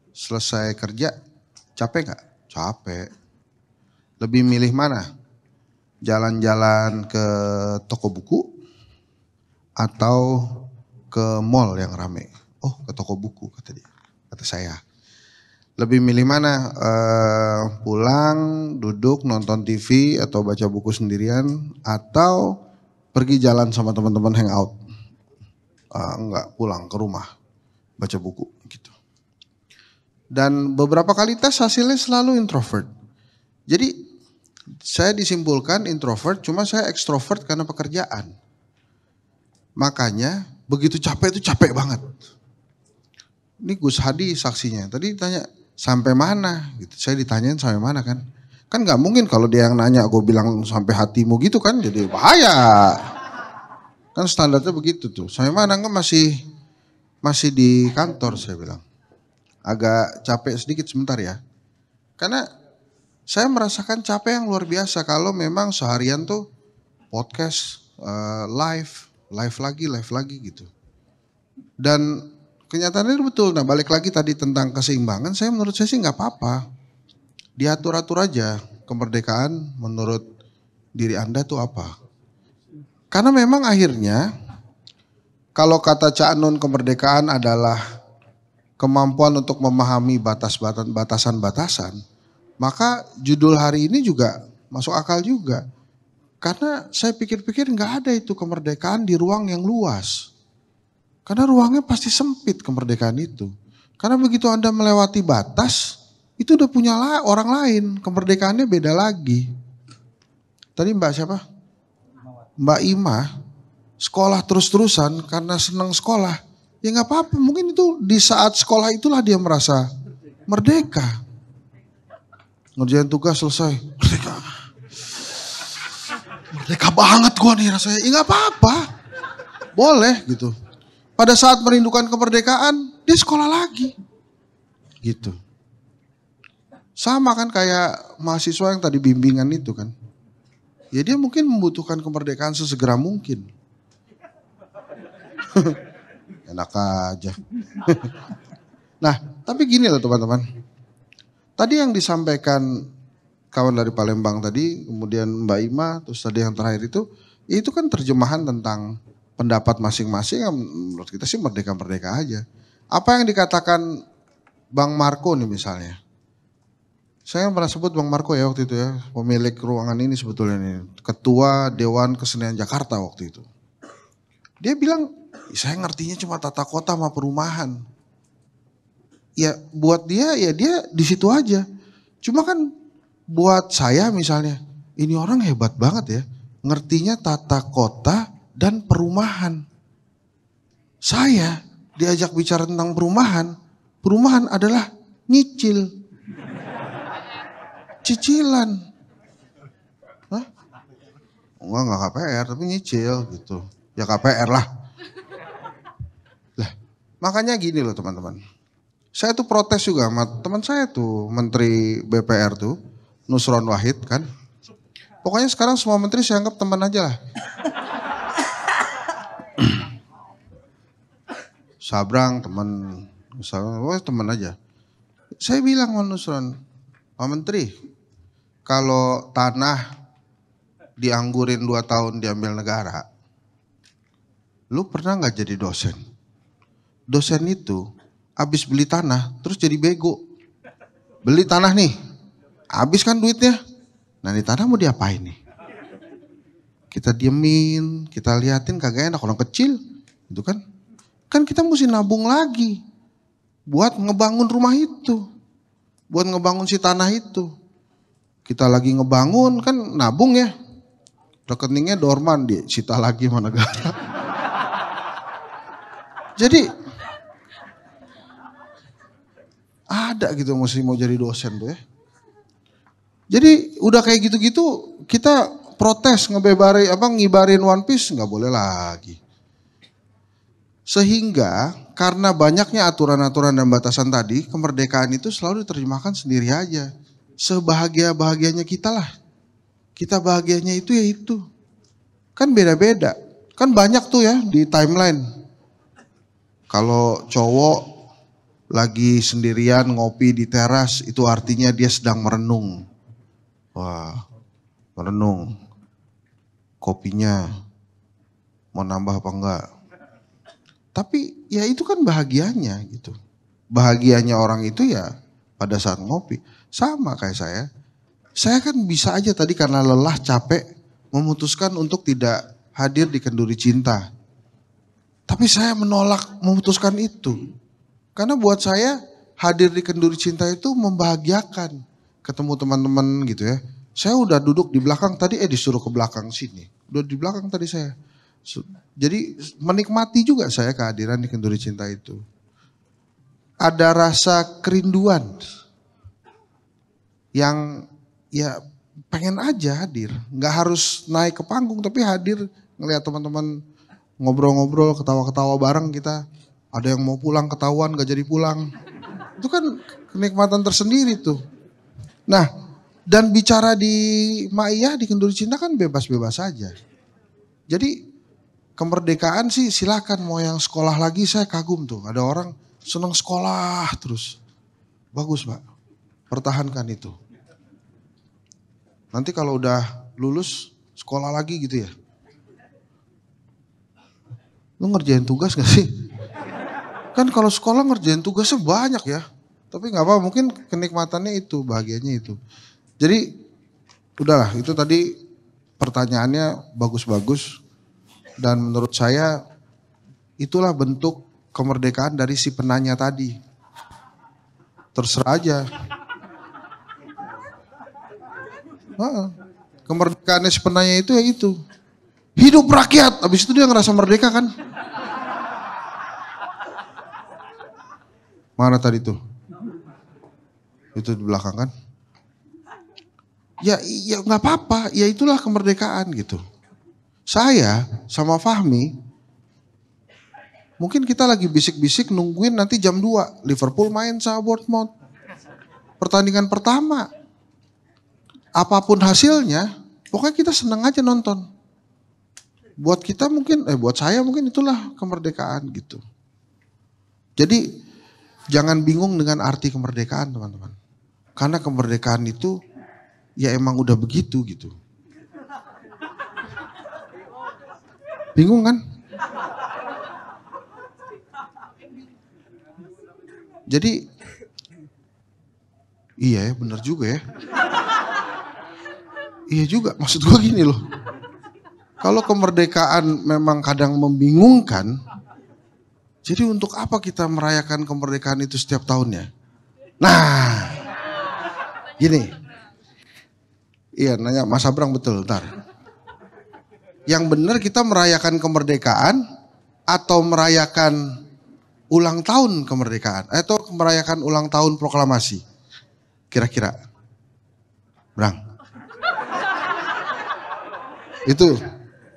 selesai kerja capek gak? Capek. Lebih milih mana? Jalan-jalan ke toko buku atau ke mall yang rame? Oh, ke toko buku kata dia. Kata saya. Lebih milih mana? Pulang, duduk, nonton TV atau baca buku sendirian atau pergi jalan sama teman-teman hangout? Enggak, pulang ke rumah, baca buku gitu. Dan beberapa kali tes hasilnya selalu introvert. Jadi saya disimpulkan introvert, cuma saya ekstrovert karena pekerjaan. Makanya begitu capek itu capek banget. Ini Gus Hadi saksinya, tadi ditanya sampai mana gitu. Saya ditanyain sampai mana kan. Kan gak mungkin kalau dia yang nanya gue bilang sampai hatimu gitu kan, jadi bahaya. Kan standarnya begitu tuh. Sampai mana enggak masih di kantor saya bilang. Agak capek sedikit sebentar ya. Karena saya merasakan capek yang luar biasa kalau memang seharian tuh podcast, live lagi gitu. Dan kenyataannya itu betul. Nah balik lagi tadi tentang keseimbangan, menurut saya sih nggak apa-apa. Diatur-atur aja kemerdekaan menurut diri Anda tuh apa. Karena memang akhirnya kalau kata Cak Nun kemerdekaan adalah kemampuan untuk memahami batasan-batasan, maka judul hari ini juga masuk akal juga. Karena saya pikir-pikir nggak ada itu kemerdekaan di ruang yang luas. Karena ruangnya pasti sempit kemerdekaan itu. Karena begitu Anda melewati batas, itu udah punya orang lain. Kemerdekaannya beda lagi. Tadi Mbak siapa? Mbak Ima, sekolah terus-terusan karena senang sekolah. Ya gak apa-apa, mungkin itu di saat sekolah itulah dia merasa merdeka. Ngerjain tugas selesai, merdeka. Merdeka banget gua nih rasanya, ya gak apa-apa. Boleh gitu. Pada saat merindukan kemerdekaan, dia sekolah lagi. Gitu. Sama kan kayak mahasiswa yang tadi bimbingan itu kan. Ya dia mungkin membutuhkan kemerdekaan sesegera mungkin. Enak aja. Nah, tapi gini loh teman-teman. Tadi yang disampaikan kawan dari Palembang tadi, kemudian Mbak Ima, terus tadi yang terakhir itu kan terjemahan tentang pendapat masing-masing yang menurut kita sih merdeka-merdeka aja. Apa yang dikatakan Bang Marco nih misalnya. Saya pernah sebut Bang Marco ya waktu itu ya, pemilik ruangan ini sebetulnya nih, Ketua Dewan Kesenian Jakarta waktu itu. Dia bilang, saya ngertinya cuma tata kota sama perumahan. Ya buat dia, ya dia di situ aja. Cuma kan buat saya misalnya, ini orang hebat banget ya, ngertinya tata kota dan perumahan. Saya diajak bicara tentang perumahan adalah nyicil. Cicilan. Hah? Enggak KPR tapi nyicil gitu. Ya KPR lah. Lah, makanya gini loh teman-teman. Saya tuh protes juga sama teman saya tuh, Menteri BPR tuh, Nusron Wahid kan. Pokoknya sekarang semua menteri saya anggap teman aja lah. Sabrang teman, teman aja. Saya bilang sama Nusron, Pak Menteri, kalau tanah dianggurin 2 tahun diambil negara, lu pernah gak jadi dosen? Dosen itu habis beli tanah terus jadi bego. Beli tanah nih, habis kan duitnya. Nah di tanah mau diapain nih? Kita diemin, kita liatin kagak enak orang kecil. Itu kan. Kan kita mesti nabung lagi buat ngebangun rumah itu. Buat ngebangun si tanah itu. Kita lagi ngebangun kan nabung ya. Rekeningnya dorman disita lagi sama negara. Jadi ada gitu mesti mau jadi dosen tuh ya. Jadi udah kayak gitu-gitu kita protes ngibarin One Piece nggak boleh lagi. Sehingga karena banyaknya aturan-aturan dan batasan tadi, kemerdekaan itu selalu diterjemahkan sendiri aja. sebahagia-bahagianya kita lah. Kita bahagianya itu ya itu. Kan beda-beda. Kan banyak tuh ya di timeline. Kalau cowok lagi sendirian ngopi di teras, itu artinya dia sedang merenung. Wah, merenung. Kopinya mau nambah apa enggak. Tapi ya itu kan bahagianya gitu. Bahagianya orang itu ya pada saat ngopi. Sama kayak saya. Saya kan bisa aja tadi karena lelah capek memutuskan untuk tidak hadir di Kenduri Cinta. Tapi saya menolak memutuskan itu. Karena buat saya hadir di Kenduri Cinta itu membahagiakan. Ketemu teman-teman gitu ya. Saya udah duduk di belakang tadi disuruh ke belakang sini. Udah di belakang tadi saya. Jadi menikmati juga saya kehadiran di Kenduri Cinta itu. Ada rasa kerinduan yang ya pengen aja hadir. Nggak harus naik ke panggung tapi hadir ngelihat teman-teman ngobrol-ngobrol, ketawa-ketawa bareng kita. Ada yang mau pulang ketahuan gak jadi pulang. Itu kan kenikmatan tersendiri tuh. Nah, dan bicara di Maia di Kenduri Cinta kan bebas-bebas saja. Jadi kemerdekaan sih silakan, mau yang sekolah lagi saya kagum tuh. Ada orang senang sekolah terus. Bagus Pak, pertahankan itu. Nanti kalau udah lulus sekolah lagi gitu ya. Lu ngerjain tugas gak sih? Kan kalau sekolah ngerjain tugasnya banyak ya. Tapi gak apa-apa, mungkin kenikmatannya itu, bahagianya itu. Jadi udahlah, itu tadi pertanyaannya bagus-bagus. Dan menurut saya itulah bentuk kemerdekaan dari si penanya tadi. Terserah aja. Kemerdekaannya si penanya itu ya itu. Hidup rakyat, habis itu dia ngerasa merdeka kan. Mana tadi tuh? Itu di belakang kan. Ya nggak apa-apa, ya itulah kemerdekaan gitu. Saya sama Fahmi, mungkin kita lagi bisik-bisik nungguin nanti jam 2 Liverpool main sama Bournemouth. Pertandingan pertama. Apapun hasilnya, pokoknya kita senang aja nonton. Buat kita mungkin, buat saya mungkin itulah kemerdekaan gitu. Jadi jangan bingung dengan arti kemerdekaan teman-teman. Karena kemerdekaan itu ya emang udah begitu gitu. Bingung kan? Jadi iya ya bener juga ya. Iya juga, maksud gue gini loh. Kalau kemerdekaan memang kadang membingungkan, jadi untuk apa kita merayakan kemerdekaan itu setiap tahunnya? Nah, gini. Iya nanya Mas Abrang betul, ntar. Yang benar kita merayakan kemerdekaan atau merayakan ulang tahun kemerdekaan atau merayakan ulang tahun proklamasi? Kira-kira. Brang. Itu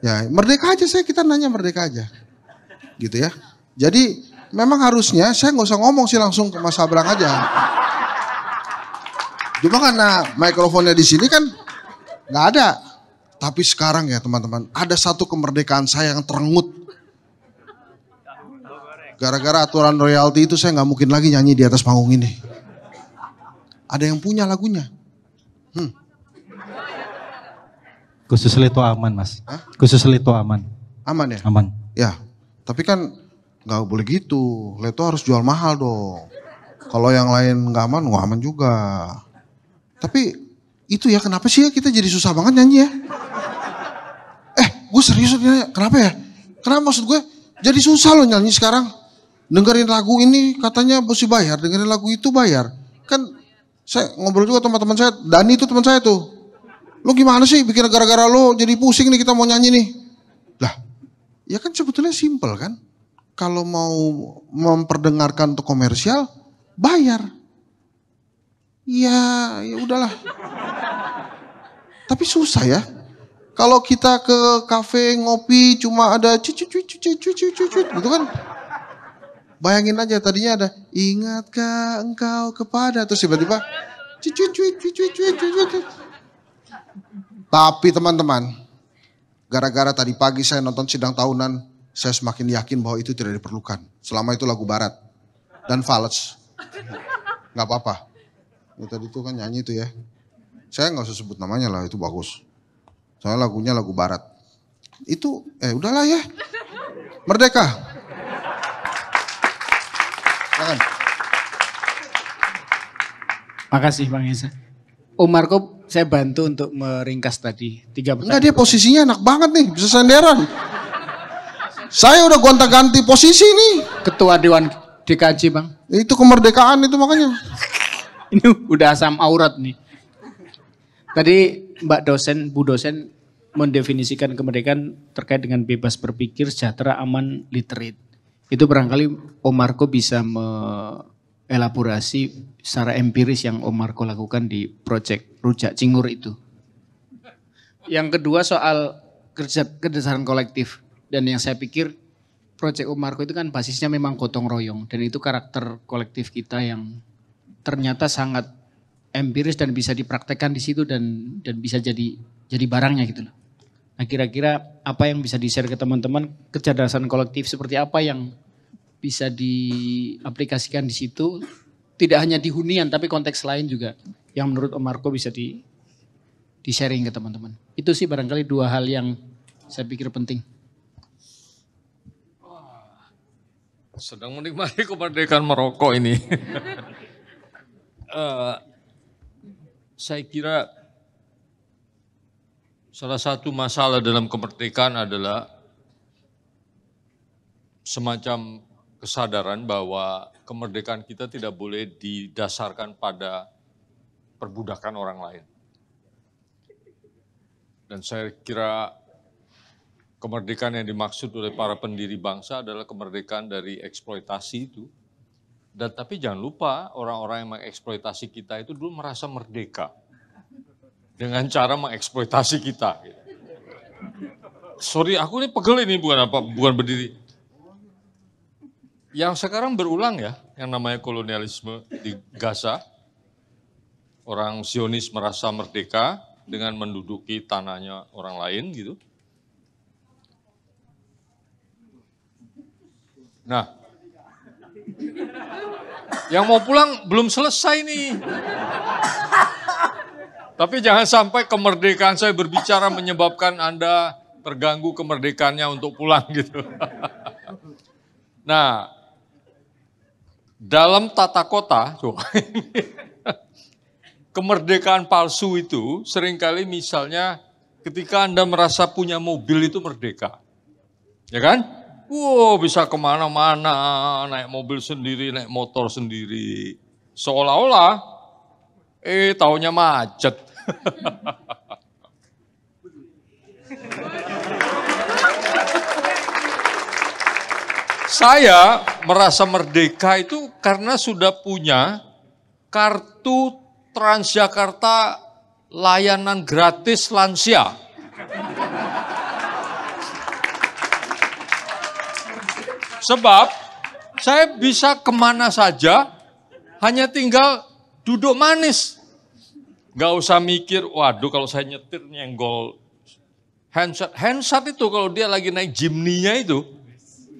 ya merdeka aja kita nanya merdeka aja. Gitu ya. Jadi memang harusnya saya nggak usah ngomong sih langsung ke Mas Abrang aja. Cuma karena mikrofonnya di sini kan nggak ada. Tapi sekarang ya teman-teman, ada satu kemerdekaan saya yang terengut. Gara-gara aturan royalti itu saya nggak mungkin lagi nyanyi di atas panggung ini. Ada yang punya lagunya. Khusus Leto aman Mas. Hah? Khusus Leto aman. Aman ya? Aman. Ya, tapi kan nggak boleh gitu. Leto harus jual mahal dong. Kalau yang lain nggak aman juga. Tapi itu ya kenapa sih ya kita jadi susah banget nyanyi ya? Gue serius nanya, kenapa ya? Kenapa maksud gue jadi susah loh nyanyi sekarang. Dengerin lagu ini katanya mesti bayar, dengerin lagu itu bayar. Kan saya ngobrol juga teman-teman saya, Dani itu teman saya tuh. Lo gimana sih bikin gara-gara lo jadi pusing nih kita mau nyanyi nih. Lah, ya kan sebetulnya simpel kan. Kalau mau memperdengarkan untuk komersial, bayar. Ya udahlah. Tapi susah ya. Kalau kita ke kafe ngopi cuma ada cucu gitu kan. Bayangin aja tadinya ada ingatkah engkau kepada terus tiba-tiba Tapi teman-teman, gara-gara tadi pagi saya nonton sidang tahunan, saya semakin yakin bahwa itu tidak diperlukan. Selama itu lagu barat dan fals. Nggak apa-apa. Ya, tadi itu kan nyanyi itu ya. Saya nggak usah sebut namanya lah, itu bagus. Soalnya lagunya lagu barat. Itu, udahlah ya. Merdeka. Jangan. Makasih Bang Esa. Om Marco, saya bantu untuk meringkas tadi 3 pertanyaan. Enggak, dia posisinya enak banget nih, bisa senderan. Saya udah gonta-ganti posisi nih. Ketua Dewan DKJ Bang. Itu kemerdekaan itu makanya. Ini udah asam aurat nih. Tadi Mbak dosen, Bu dosen mendefinisikan kemerdekaan terkait dengan bebas berpikir, sejahtera, aman, literate. Itu barangkali Om Marco bisa elaborasi secara empiris yang Om Marco lakukan di proyek Rujak Cingur itu. Yang kedua soal kecerdasan kolektif. Dan yang saya pikir proyek Om Marco itu kan basisnya memang gotong royong. Dan itu karakter kolektif kita yang ternyata sangat empiris dan bisa dipraktekkan di situ dan bisa jadi barangnya gitu loh. Nah kira-kira apa yang bisa di-share ke teman-teman, kecerdasan kolektif seperti apa yang bisa diaplikasikan di situ, tidak hanya di hunian tapi konteks lain juga yang menurut Om Marco bisa di-sharing ke teman-teman. Itu sih barangkali 2 hal yang saya pikir penting. Sedang menikmati kemerdekaan merokok ini. Saya kira salah satu masalah dalam kemerdekaan adalah semacam kesadaran bahwa kemerdekaan kita tidak boleh didasarkan pada perbudakan orang lain. Dan saya kira kemerdekaan yang dimaksud oleh para pendiri bangsa adalah kemerdekaan dari eksploitasi itu. Dan tapi jangan lupa orang-orang yang mengeksploitasi kita itu dulu merasa merdeka dengan cara mengeksploitasi kita. Sorry, aku ini pegel ini bukan berdiri. Yang sekarang berulang ya, yang namanya kolonialisme di Gaza. Orang Zionis merasa merdeka dengan menduduki tanahnya orang lain gitu. Nah, yang mau pulang belum selesai nih. Tapi jangan sampai kemerdekaan saya berbicara menyebabkan Anda terganggu kemerdekaannya untuk pulang gitu. Nah, dalam tata kota, kemerdekaan palsu itu seringkali misalnya ketika Anda merasa punya mobil itu merdeka. Ya kan? Wow, bisa kemana-mana, naik mobil sendiri, naik motor sendiri. Seolah-olah, taunya macet. Saya merasa merdeka itu karena sudah punya kartu Transjakarta layanan gratis lansia. Sebab saya bisa kemana saja, hanya tinggal duduk manis. Gak usah mikir, waduh kalau saya nyetir nyenggol handset. Handset itu kalau dia lagi naik Jimny-nya itu,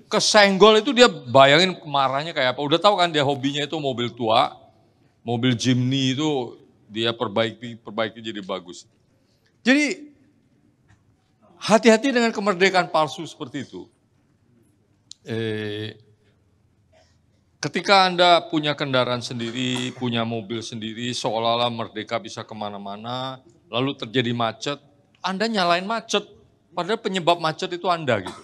kesenggol itu dia bayangin marahnya kayak apa. Udah tahu kan dia hobinya itu mobil tua, mobil Jimny itu dia perbaiki jadi bagus. Jadi hati-hati dengan kemerdekaan palsu seperti itu. Ketika Anda punya kendaraan sendiri, punya mobil sendiri, seolah-olah merdeka bisa kemana-mana, lalu terjadi macet, Anda nyalain macet, padahal penyebab macet itu Anda gitu.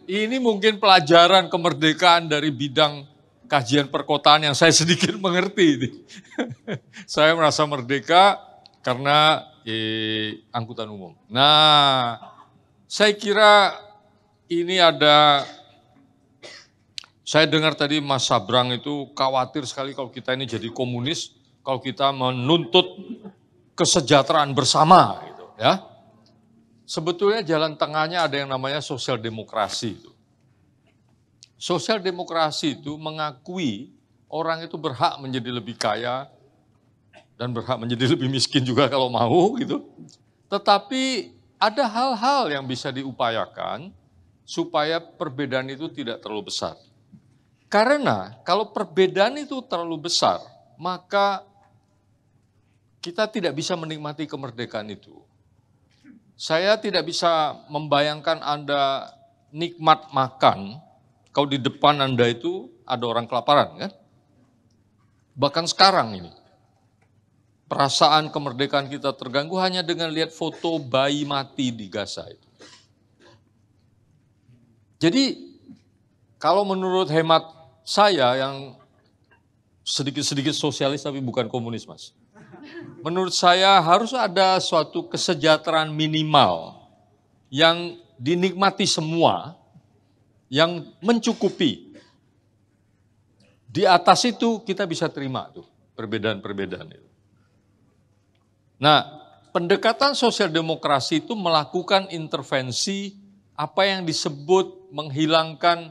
Ini mungkin pelajaran kemerdekaan dari bidang kajian perkotaan yang saya sedikit mengerti ini. Saya merasa merdeka karena angkutan umum. Nah, saya kira ini saya dengar tadi Mas Sabrang itu khawatir sekali kalau kita ini jadi komunis, kalau kita menuntut kesejahteraan bersama gitu ya. Sebetulnya jalan tengahnya ada yang namanya sosial demokrasi itu. Sosial demokrasi itu mengakui orang itu berhak menjadi lebih kaya dan berhak menjadi lebih miskin juga kalau mau gitu. Tetapi ada hal-hal yang bisa diupayakan supaya perbedaan itu tidak terlalu besar. Karena kalau perbedaan itu terlalu besar, maka kita tidak bisa menikmati kemerdekaan itu. Saya tidak bisa membayangkan Anda nikmat makan, kalau di depan Anda itu ada orang kelaparan kan? Bahkan sekarang ini, perasaan kemerdekaan kita terganggu hanya dengan lihat foto bayi mati di Gaza itu. Jadi, kalau menurut hemat saya yang sedikit-sedikit sosialis tapi bukan komunis, Mas. Menurut saya harus ada suatu kesejahteraan minimal yang dinikmati semua, yang mencukupi. Di atas itu kita bisa terima tuh perbedaan-perbedaan itu. Nah, pendekatan sosial demokrasi itu melakukan intervensi apa yang disebut menghilangkan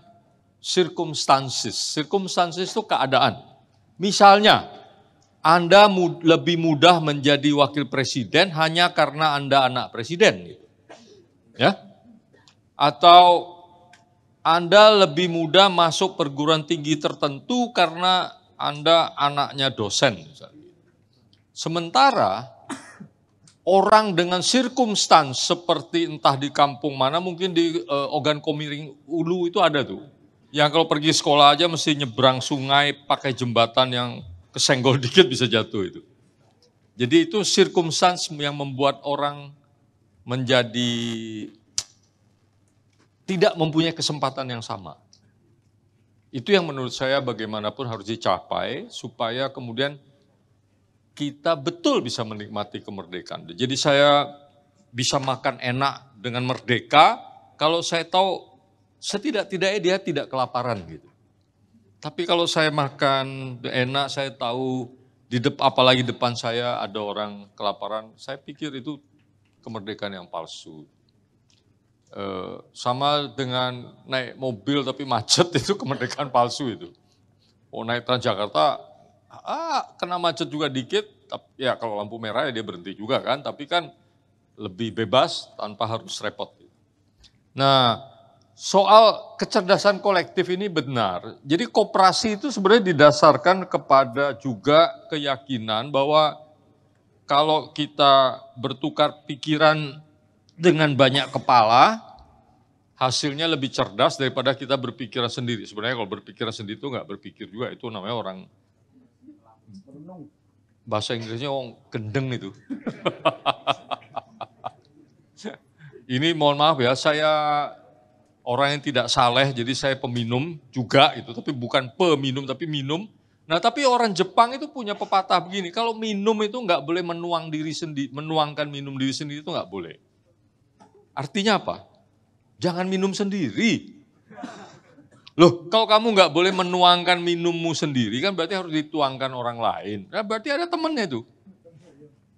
circumstances. Circumstances itu keadaan. Misalnya, Anda lebih mudah menjadi wakil presiden hanya karena Anda anak presiden. Gitu. Ya? Atau Anda lebih mudah masuk perguruan tinggi tertentu karena Anda anaknya dosen. Misalnya. Sementara orang dengan circumstance seperti entah di kampung mana, mungkin di Ogan Komiring Ulu itu ada tuh. Yang kalau pergi sekolah aja mesti nyebrang sungai pakai jembatan yang kesenggol dikit bisa jatuh itu. Jadi itu circumstance yang membuat orang menjadi tidak mempunyai kesempatan yang sama. Itu yang menurut saya bagaimanapun harus dicapai supaya kemudian kita betul bisa menikmati kemerdekaan. Jadi saya bisa makan enak dengan merdeka kalau saya tahu setidak-tidaknya dia tidak kelaparan gitu. Tapi kalau saya makan enak, saya tahu apalagi depan saya ada orang kelaparan, saya pikir itu kemerdekaan yang palsu. Sama dengan naik mobil tapi macet itu kemerdekaan palsu itu. Oh naik Transjakarta, kena macet juga dikit, ya kalau lampu merah ya dia berhenti juga kan, tapi kan lebih bebas tanpa harus repot. Nah, soal kecerdasan kolektif ini benar. Jadi koperasi itu sebenarnya didasarkan kepada juga keyakinan bahwa kalau kita bertukar pikiran dengan banyak kepala, hasilnya lebih cerdas daripada kita berpikiran sendiri. Sebenarnya kalau berpikiran sendiri itu nggak berpikir juga, itu namanya orang, bahasa Inggrisnya orang gendeng itu. Ini mohon maaf ya, saya orang yang tidak saleh, jadi saya peminum juga itu, tapi bukan peminum tapi minum. Nah tapi orang Jepang itu punya pepatah begini, kalau minum itu nggak boleh menuangkan minum diri sendiri itu nggak boleh. Artinya apa? Jangan minum sendiri. Loh, kalau kamu nggak boleh menuangkan minummu sendiri, kan berarti harus dituangkan orang lain. Nah, berarti ada temennya tuh.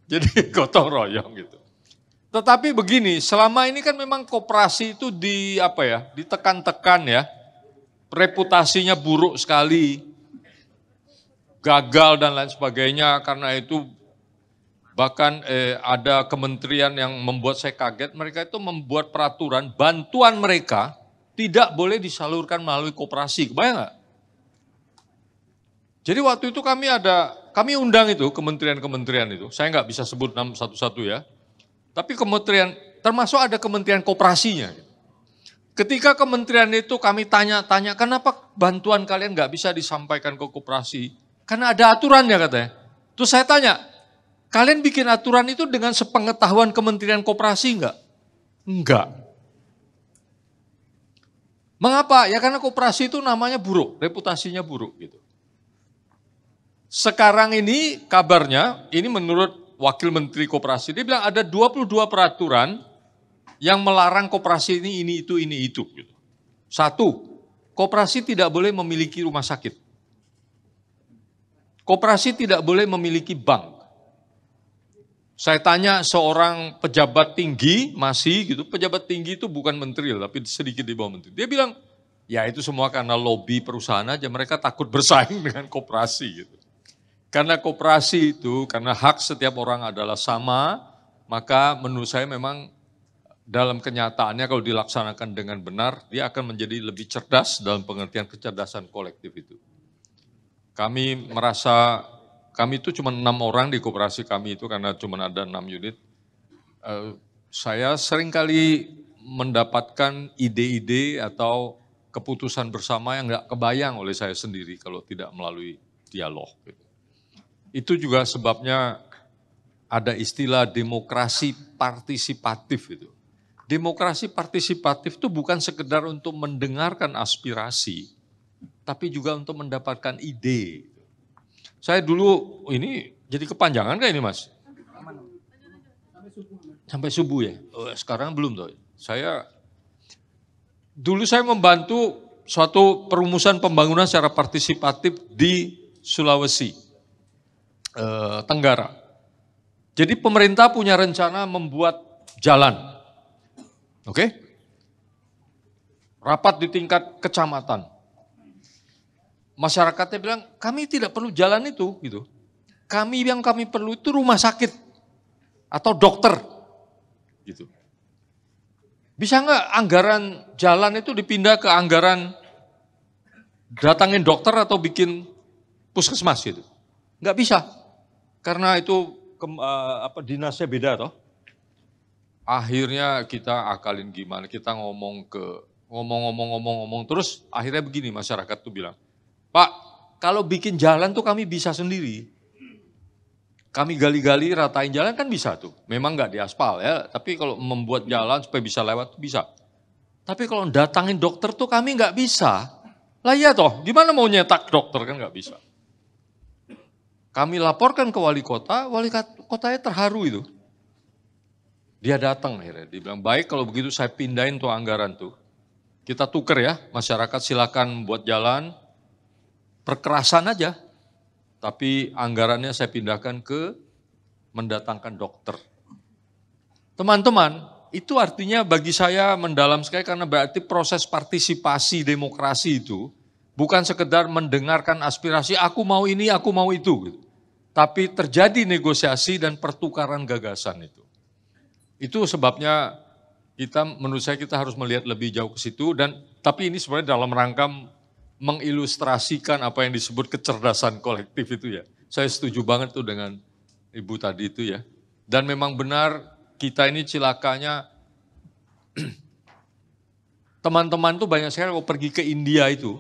Jadi gotong royong gitu. Tetapi begini, selama ini kan memang koperasi itu ditekan-tekan ya. Reputasinya buruk sekali. Gagal dan lain sebagainya, karena itu bahkan ada kementerian yang membuat saya kaget, mereka itu membuat peraturan bantuan mereka tidak boleh disalurkan melalui koperasi, kebayang nggak? Jadi waktu itu kami undang itu kementerian-kementerian itu, saya nggak bisa sebut nama satu-satu ya, tapi kementerian, termasuk ada kementerian koperasinya. Ketika kementerian itu kami tanya-tanya, kenapa bantuan kalian nggak bisa disampaikan ke koperasi? Karena ada aturannya katanya. Terus saya tanya, kalian bikin aturan itu dengan sepengetahuan Kementerian Koperasi enggak? Enggak. Mengapa? Ya karena koperasi itu namanya buruk, reputasinya buruk gitu. Sekarang ini kabarnya, ini menurut Wakil Menteri Koperasi, dia bilang ada 22 peraturan yang melarang koperasi ini itu gitu. Satu, koperasi tidak boleh memiliki rumah sakit. Koperasi tidak boleh memiliki bank. Saya tanya seorang pejabat tinggi, masih gitu, pejabat tinggi itu bukan menteri tapi sedikit di bawah menteri. Dia bilang, Ya itu semua karena lobby perusahaan aja, mereka takut bersaing dengan koperasi gitu. Karena koperasi itu, karena hak setiap orang adalah sama, maka menurut saya memang dalam kenyataannya kalau dilaksanakan dengan benar, dia akan menjadi lebih cerdas dalam pengertian kecerdasan kolektif itu. Kami merasa, kami itu cuma 6 orang di koperasi kami itu karena cuma ada 6 unit. Saya seringkali mendapatkan ide-ide atau keputusan bersama yang nggak kebayang oleh saya sendiri kalau tidak melalui dialog. Itu juga sebabnya ada istilah demokrasi partisipatif itu. Demokrasi partisipatif itu bukan sekedar untuk mendengarkan aspirasi, tapi juga untuk mendapatkan ide. Saya dulu, ini jadi kepanjangan kah ini Mas? Sampai subuh ya? Oh, sekarang belum tuh. Dulu saya membantu suatu perumusan pembangunan secara partisipatif di Sulawesi Tenggara. Jadi pemerintah punya rencana membuat jalan. Oke? Rapat di tingkat kecamatan. Masyarakatnya bilang, kami tidak perlu jalan itu, gitu. Yang kami perlu itu rumah sakit atau dokter, gitu. Bisa nggak anggaran jalan itu dipindah ke anggaran datangin dokter atau bikin puskesmas gitu? Nggak bisa, karena itu dinasnya beda toh. Akhirnya kita akalin gimana? Kita ngomong terus akhirnya begini masyarakat tuh bilang, Pak, kalau bikin jalan tuh kami bisa sendiri. Kami gali-gali ratain jalan kan bisa tuh. Memang nggak diaspal ya, tapi kalau membuat jalan supaya bisa lewat tuh bisa. Tapi kalau datangin dokter tuh kami nggak bisa. Lah iya toh, gimana mau nyetak dokter kan nggak bisa. Kami laporkan ke wali kotanya terharu itu. Dia datang akhirnya, dia bilang baik kalau begitu saya pindahin tuh anggaran tuh. Kita tuker ya, masyarakat silakan buat jalan, perkerasan aja. Tapi anggarannya saya pindahkan ke mendatangkan dokter. Teman-teman, itu artinya bagi saya mendalam sekali karena berarti proses partisipasi demokrasi itu bukan sekedar mendengarkan aspirasi aku mau ini, aku mau itu. Tapi terjadi negosiasi dan pertukaran gagasan itu. Itu sebabnya menurut saya kita harus melihat lebih jauh ke situ tapi ini sebenarnya dalam rangka mengilustrasikan apa yang disebut kecerdasan kolektif itu ya. Saya setuju banget tuh dengan Ibu tadi itu ya. Dan memang benar kita ini cilakanya teman-teman tuh banyak sekali kalau pergi ke India itu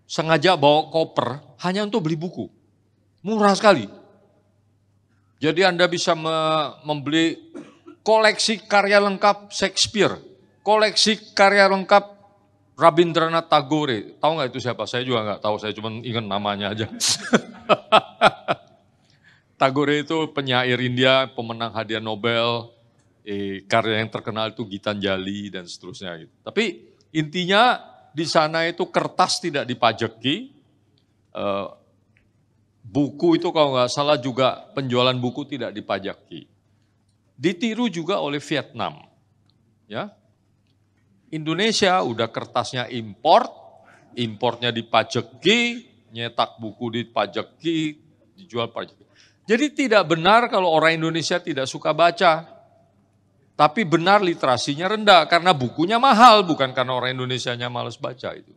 sengaja bawa koper hanya untuk beli buku. Murah sekali. Jadi Anda bisa membeli koleksi karya lengkap Shakespeare, koleksi karya lengkap Rabindranath Tagore. Tahu nggak itu siapa? Saya juga nggak tahu, saya cuma ingat namanya aja. Tagore itu penyair India, pemenang hadiah Nobel, karya yang terkenal itu Gitanjali dan seterusnya. Gitu. Tapi intinya di sana itu kertas tidak dipajaki, buku itu kalau nggak salah juga penjualan buku tidak dipajaki. Ditiru juga oleh Vietnam. Ya. Indonesia udah kertasnya importnya dipajaki, nyetak buku dipajaki, dijual pajaki. Jadi tidak benar kalau orang Indonesia tidak suka baca. Tapi benar literasinya rendah karena bukunya mahal, bukan karena orang Indonesianya malas baca itu.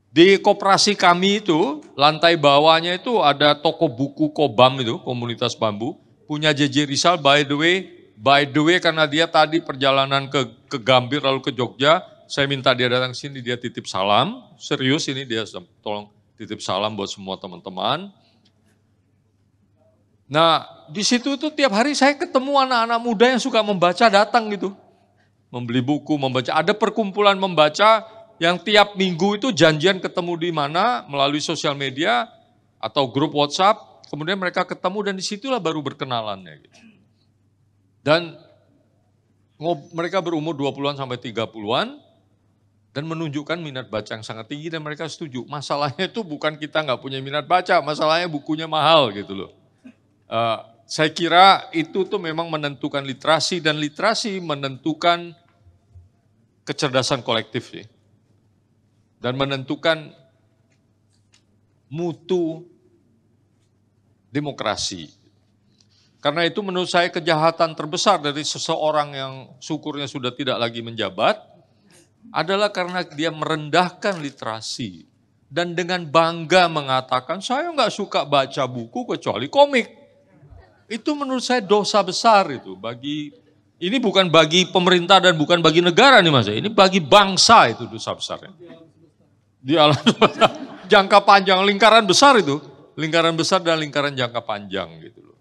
Di koperasi kami itu, lantai bawahnya itu ada toko buku Kobam itu, komunitas bambu, punya JJ Rizal by the way karena dia tadi perjalanan ke Gambir lalu ke Jogja, saya minta dia datang ke sini, dia titip salam, serius ini dia tolong titip salam buat semua teman-teman. Nah di situ tuh tiap hari saya ketemu anak-anak muda yang suka membaca datang gitu, membeli buku, membaca, ada perkumpulan membaca yang tiap minggu itu janjian ketemu di mana melalui sosial media atau grup WhatsApp, kemudian mereka ketemu dan disitulah baru berkenalannya gitu. Dan mereka berumur 20-an sampai 30-an dan menunjukkan minat baca yang sangat tinggi dan mereka setuju. Masalahnya itu bukan kita nggak punya minat baca, masalahnya bukunya mahal gitu loh. Saya kira itu tuh memang menentukan literasi dan literasi menentukan kecerdasan kolektif sih. dan menentukan mutu demokrasi. Karena itu menurut saya kejahatan terbesar dari seseorang yang syukurnya sudah tidak lagi menjabat adalah karena dia merendahkan literasi. Dan dengan bangga mengatakan, saya nggak suka baca buku kecuali komik. Itu menurut saya dosa besar itu. Ini bukan bagi pemerintah dan bukan bagi negara nih Mas. Ini bagi bangsa itu dosa besarnya. Di alam jangka panjang, lingkaran besar itu. Lingkaran besar dan lingkaran jangka panjang gitu loh.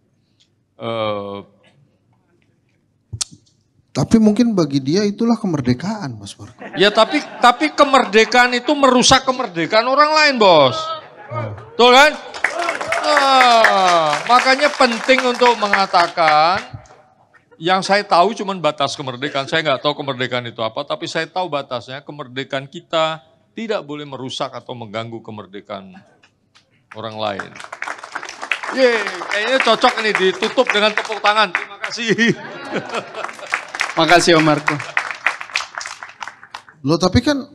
Tapi mungkin bagi dia itulah kemerdekaan, Mas Marco. Ya tapi kemerdekaan itu merusak kemerdekaan orang lain, Bos. Betul kan? Makanya penting untuk mengatakan, yang saya tahu cuma batas kemerdekaan. Saya nggak tahu kemerdekaan itu apa, tapi saya tahu batasnya. Kemerdekaan kita tidak boleh merusak atau mengganggu kemerdekaan orang lain. Kayaknya cocok ini ditutup dengan tepuk tangan. Terima kasih. Makasih Om Marco. Loh tapi kan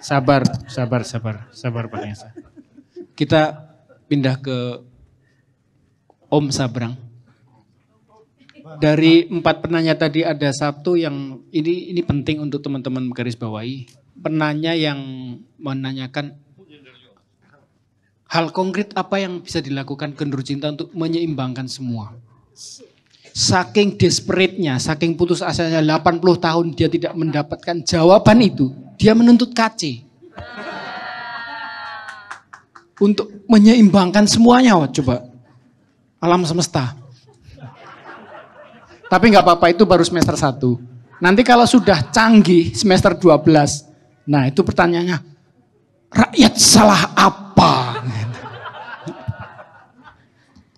Sabar Pak Yasa. Kita pindah ke Om Sabrang. Dari 4 penanya tadi ada satu yang ini penting untuk teman-teman garis bawahi. Penanya yang menanyakan hal konkret apa yang bisa dilakukan Genruwo Cinta untuk menyeimbangkan semua. Saking desperate-nya, saking putus asanya 80 tahun dia tidak mendapatkan jawaban itu, dia menuntut KC. Untuk menyeimbangkan semuanya, coba. Alam semesta. Tapi nggak apa-apa, itu baru semester 1. Nanti kalau sudah canggih semester 12, nah itu pertanyaannya, rakyat salah apa?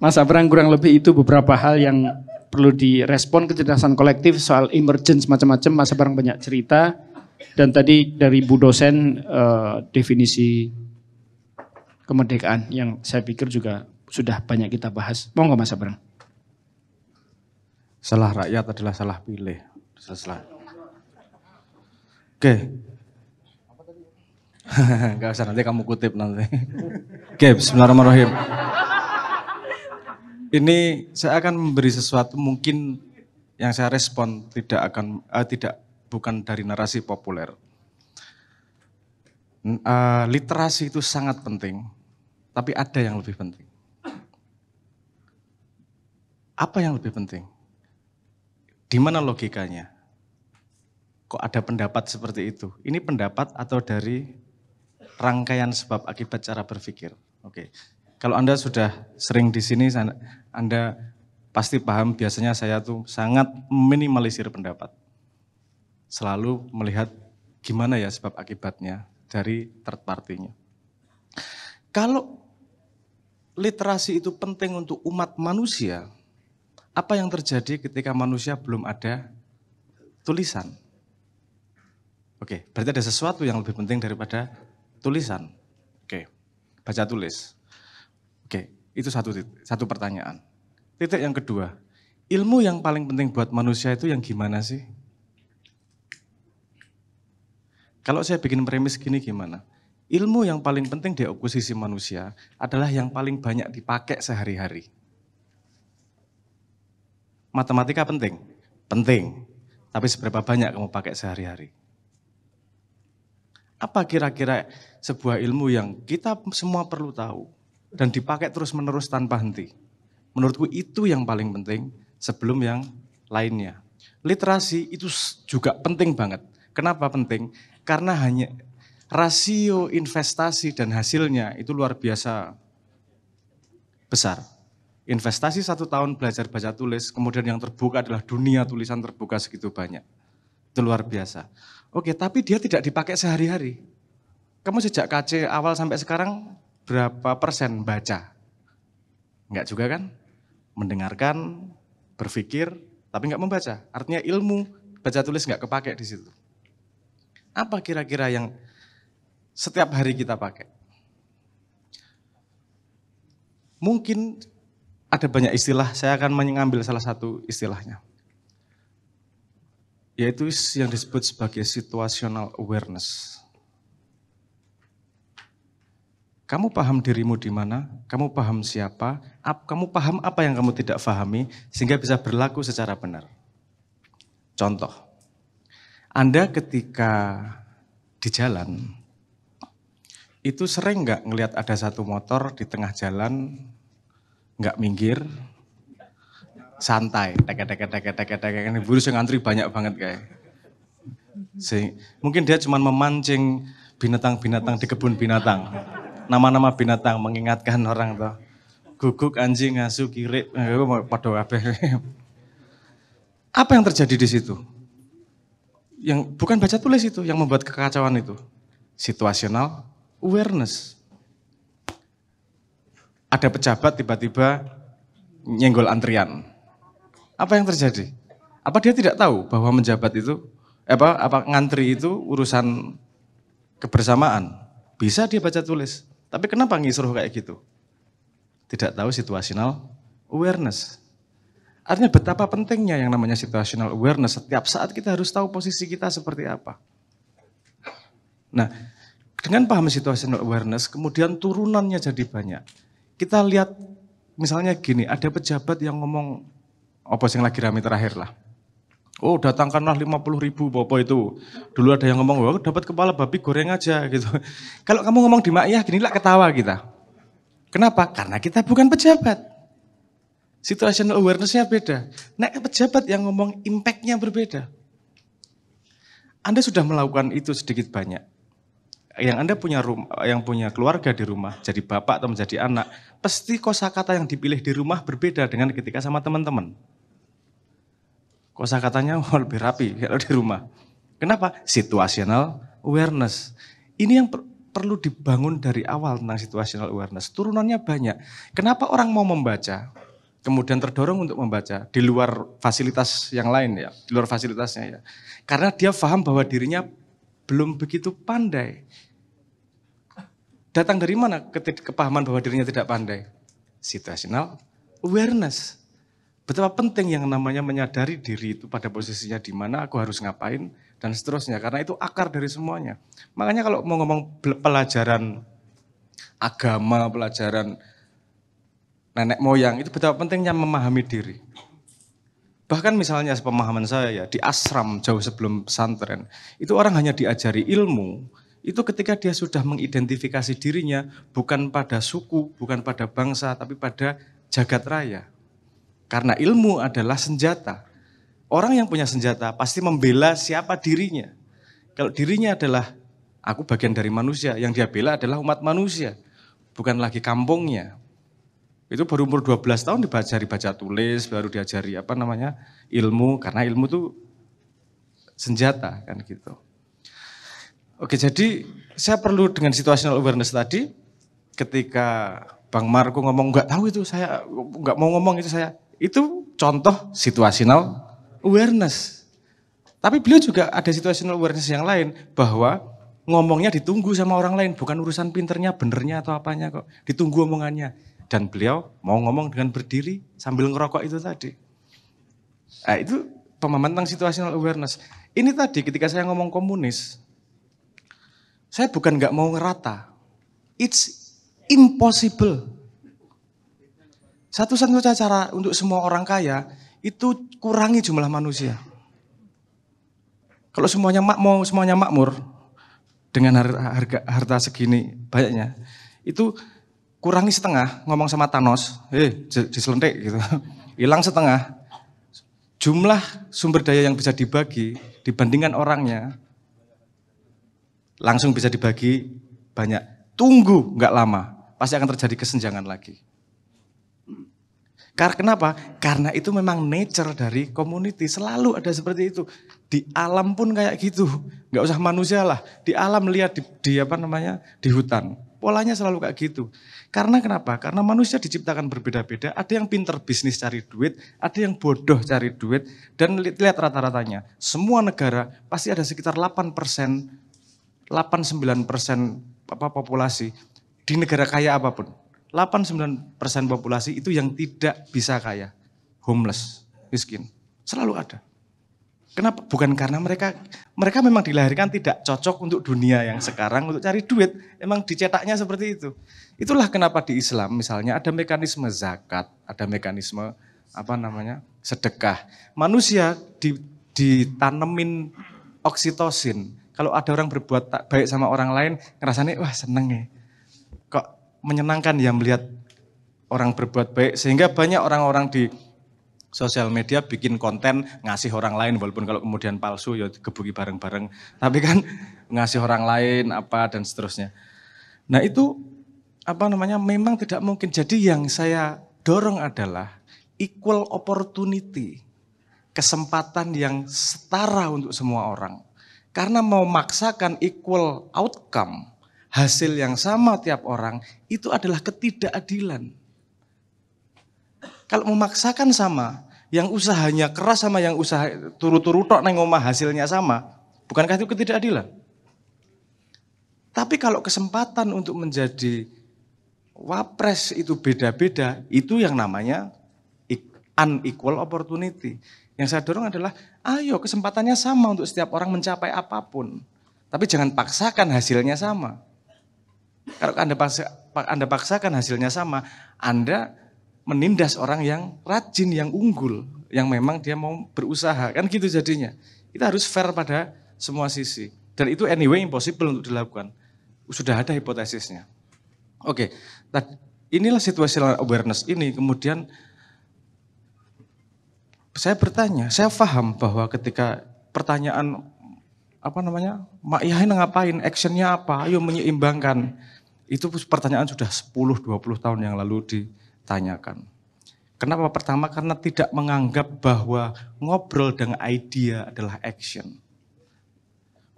Mas Abrang, kurang lebih itu beberapa hal yang perlu direspon, kecerdasan kolektif, soal emergence macam-macam. Mas Abrang banyak cerita. Dan tadi dari Bu dosen definisi kemerdekaan yang saya pikir juga sudah banyak kita bahas. Monggo Mas Abrang. Salah rakyat adalah salah pilih. Oke. Gak usah, nanti kamu kutip nanti. Oke, bismillahirrahmanirrahim. Ini saya akan memberi sesuatu mungkin yang saya respon bukan dari narasi populer. Literasi itu sangat penting, tapi ada yang lebih penting. Apa yang lebih penting? Di mana logikanya? Kok ada pendapat seperti itu? Ini pendapat atau dari rangkaian sebab akibat cara berpikir? Oke. Kalau Anda sudah sering di sini, Anda pasti paham biasanya saya tuh sangat minimalisir pendapat. Selalu melihat gimana ya sebab akibatnya dari third party-nya. Kalau literasi itu penting untuk umat manusia, apa yang terjadi ketika manusia belum ada tulisan? Oke, berarti ada sesuatu yang lebih penting daripada tulisan. Oke, baca tulis. Oke, itu satu pertanyaan. Titik yang kedua, ilmu yang paling penting buat manusia itu yang gimana sih? Kalau saya bikin premis gini gimana? Ilmu yang paling penting di akuisisi manusia adalah yang paling banyak dipakai sehari-hari. Matematika penting? Penting. Tapi seberapa banyak kamu pakai sehari-hari? Apa kira-kira sebuah ilmu yang kita semua perlu tahu dan dipakai terus-menerus tanpa henti? Menurutku itu yang paling penting sebelum yang lainnya. Literasi itu juga penting banget. Kenapa penting? Karena hanya rasio investasi dan hasilnya itu luar biasa besar. Investasi 1 tahun belajar baca tulis, kemudian yang terbuka adalah dunia tulisan terbuka segitu banyak. Itu luar biasa. Oke, tapi dia tidak dipakai sehari-hari. Kamu sejak KC awal sampai sekarang berapa persen baca? Enggak juga kan? Mendengarkan, berpikir, tapi enggak membaca. Artinya ilmu baca tulis enggak kepake di situ. Apa kira-kira yang setiap hari kita pakai? Mungkin ada banyak istilah, saya akan mengambil salah satu istilahnya. yaitu yang disebut sebagai situational awareness. Kamu paham dirimu di mana, kamu paham siapa, kamu paham apa yang kamu tidak pahami, sehingga bisa berlaku secara benar. Contoh, Anda ketika di jalan, itu sering nggak ngelihat ada satu motor di tengah jalan, nggak minggir, santai, ini burus yang antri banyak banget kayak. Mungkin dia cuma memancing binatang-binatang di kebun binatang. Nama-nama binatang mengingatkan orang tuh. Guguk, anjing, asu, kirip, pada kabeh. Apa yang terjadi di situ? Yang bukan baca tulis itu yang membuat kekacauan itu. Situational awareness. Ada pejabat tiba-tiba nyenggol antrian. Apa yang terjadi? Apa dia tidak tahu bahwa menjabat itu ngantri itu urusan kebersamaan? Bisa dia baca tulis. Tapi kenapa ngisruh kayak gitu? Tidak tahu situational awareness. Artinya betapa pentingnya yang namanya situational awareness. Setiap saat kita harus tahu posisi kita seperti apa. Nah, dengan paham situational awareness, kemudian turunannya jadi banyak. Kita lihat misalnya gini, ada pejabat yang ngomong, apa yang lagi rame terakhir lah. Oh, datangkanlah 50.000 Bapak itu. Dulu ada yang ngomong, wah dapat kepala babi goreng aja gitu. Kalau kamu ngomong di Makyah gini lah ketawa kita. Kenapa? Karena kita bukan pejabat. Situational awareness-nya beda. Nah, pejabat yang ngomong impact-nya berbeda. Anda sudah melakukan itu sedikit banyak. Yang Anda punya yang punya keluarga di rumah, jadi bapak atau menjadi anak, pasti kosakata yang dipilih di rumah berbeda dengan ketika sama teman-teman. Kosakatanya lebih rapi kalau di rumah. Kenapa? Situational awareness. Ini yang perlu dibangun dari awal tentang situational awareness. Turunannya banyak. Kenapa orang mau membaca, kemudian terdorong untuk membaca di luar fasilitas yang lain ya, di luar fasilitasnya ya. Karena dia paham bahwa dirinya belum begitu pandai. Datang dari mana kepahaman bahwa dirinya tidak pandai? Situational awareness. Betapa penting yang namanya menyadari diri itu pada posisinya di mana, aku harus ngapain, dan seterusnya. Karena itu akar dari semuanya. Makanya kalau mau ngomong pelajaran agama, pelajaran nenek moyang, itu betapa pentingnya memahami diri. Bahkan misalnya pemahaman saya ya, di ashram jauh sebelum pesantren, itu orang hanya diajari ilmu, itu ketika dia sudah mengidentifikasi dirinya, bukan pada suku, bukan pada bangsa, tapi pada jagat raya. Karena ilmu adalah senjata. Orang yang punya senjata pasti membela siapa dirinya. Kalau dirinya adalah, aku bagian dari manusia, yang dia bela adalah umat manusia. Bukan lagi kampungnya. Itu baru umur 12 tahun diajari baca tulis, baru diajari ilmu. Karena ilmu itu senjata kan gitu. Oke, jadi saya perlu dengan situational awareness tadi, ketika Bang Marco ngomong nggak tahu itu saya, nggak mau ngomong itu contoh situational awareness. Tapi beliau juga ada situational awareness yang lain, bahwa ngomongnya ditunggu sama orang lain, bukan urusan pinternya, benernya atau apanya kok, ditunggu omongannya. Dan beliau mau ngomong dengan berdiri sambil ngerokok itu tadi. Nah, itu pemahaman tentang situational awareness. Ini tadi ketika saya ngomong komunis, saya bukan nggak mau ngerata. It's impossible. Satu-satunya cara untuk semua orang kaya itu kurangi jumlah manusia. Kalau semuanya makmur dengan harta segini banyaknya, itu kurangi setengah, ngomong sama Thanos, diselentik gitu, hilang setengah. Jumlah sumber daya yang bisa dibagi dibandingkan orangnya, langsung bisa dibagi banyak. Tunggu nggak lama, pasti akan terjadi kesenjangan lagi. Karena kenapa? Karena itu memang nature dari community, selalu ada seperti itu. Di alam pun kayak gitu, nggak usah manusia lah. Di alam lihat di hutan, polanya selalu kayak gitu. Karena kenapa? Karena manusia diciptakan berbeda-beda. Ada yang pinter bisnis cari duit, ada yang bodoh cari duit. Dan lihat rata-ratanya, semua negara pasti ada sekitar 8%, 8-9% populasi di negara kaya apapun. 8-9% populasi itu yang tidak bisa kaya, homeless, miskin, selalu ada. Kenapa? Bukan karena mereka memang dilahirkan tidak cocok untuk dunia yang sekarang untuk cari duit. Emang dicetaknya seperti itu. Itulah kenapa di Islam misalnya ada mekanisme zakat, ada mekanisme sedekah. Manusia ditanemin oksitosin. Kalau ada orang berbuat tak baik sama orang lain, ngerasanya wah seneng ya. Kok menyenangkan ya melihat orang berbuat baik. Sehingga banyak orang-orang di sosial media bikin konten ngasih orang lain, walaupun kalau kemudian palsu ya gebuki bareng-bareng. Tapi kan ngasih orang lain apa dan seterusnya. Nah itu memang tidak mungkin. Jadi yang saya dorong adalah equal opportunity. Kesempatan yang setara untuk semua orang. Karena mau maksakan equal outcome, hasil yang sama tiap orang, itu adalah ketidakadilan. Kalau memaksakan sama, yang usahanya keras sama yang usaha turu-turu tok nang omah hasilnya sama, bukankah itu ketidakadilan? Tapi kalau kesempatan untuk menjadi wapres itu beda-beda, itu yang namanya unequal opportunity. Yang saya dorong adalah, ayo kesempatannya sama untuk setiap orang mencapai apapun. Tapi jangan paksakan hasilnya sama. Kalau Anda paksakan hasilnya sama, Anda menindas orang yang rajin, yang unggul, yang memang dia mau berusaha. Kan gitu jadinya. Kita harus fair pada semua sisi. Dan itu anyway impossible untuk dilakukan. Sudah ada hipotesisnya. Oke, inilah situational awareness ini. Kemudian saya bertanya, saya paham bahwa ketika pertanyaan Mak Yahya ngapain, actionnya apa, ayo menyeimbangkan. Itu pertanyaan sudah 10-20 tahun yang lalu ditanyakan. Kenapa? Pertama karena tidak menganggap bahwa ngobrol dengan idea adalah action.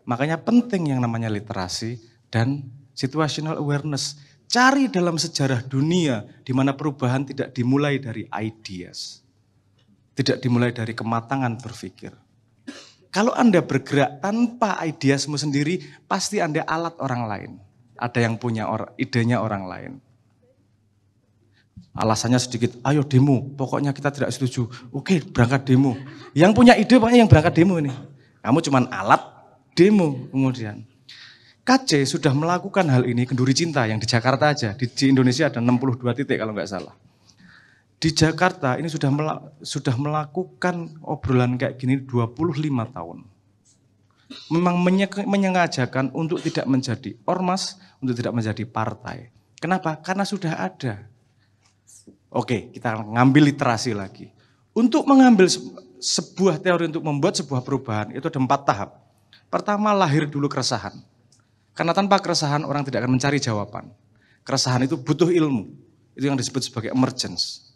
Makanya penting yang namanya literasi dan situational awareness. Cari dalam sejarah dunia di mana perubahan tidak dimulai dari ideas. Tidak dimulai dari kematangan berpikir. Kalau Anda bergerak tanpa ideasmu sendiri, pasti Anda alat orang lain. Ada yang punya idenya orang lain. Alasannya sedikit, ayo demo, pokoknya kita tidak setuju. Oke, berangkat demo. Yang punya ide pokoknya yang berangkat demo ini. Kamu cuma alat demo kemudian. KC sudah melakukan hal ini, Kenduri Cinta yang di Jakarta aja. Di Indonesia ada 62 titik kalau nggak salah. Di Jakarta ini sudah melakukan obrolan kayak gini 25 tahun. Memang menyengajakan untuk tidak menjadi ormas, untuk tidak menjadi partai. Kenapa? Karena sudah ada. Oke, kita ngambil literasi lagi. Untuk mengambil sebuah teori untuk membuat sebuah perubahan, itu ada 4 tahap. Pertama, lahir dulu keresahan. Karena tanpa keresahan orang tidak akan mencari jawaban. Keresahan itu butuh ilmu. Itu yang disebut sebagai emergence.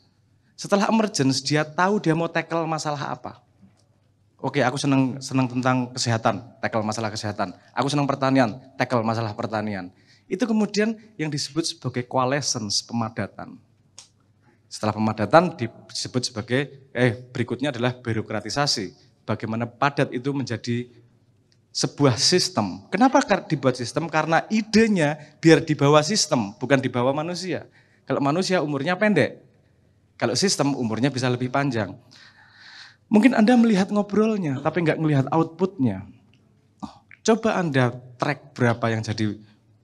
Setelah emergence, dia tahu dia mau tackle masalah apa. Oke, aku senang tentang kesehatan, tackle masalah kesehatan. Aku senang pertanian, tackle masalah pertanian. Itu kemudian yang disebut sebagai coalescence, pemadatan. Setelah pemadatan disebut sebagai, berikutnya adalah birokratisasi. Bagaimana padat itu menjadi sebuah sistem. Kenapa dibuat sistem? Karena idenya biar dibawa sistem, bukan dibawa manusia. Kalau manusia umurnya pendek. Kalau sistem umurnya bisa lebih panjang. Mungkin Anda melihat ngobrolnya, tapi nggak melihat outputnya. Coba Anda track berapa yang jadi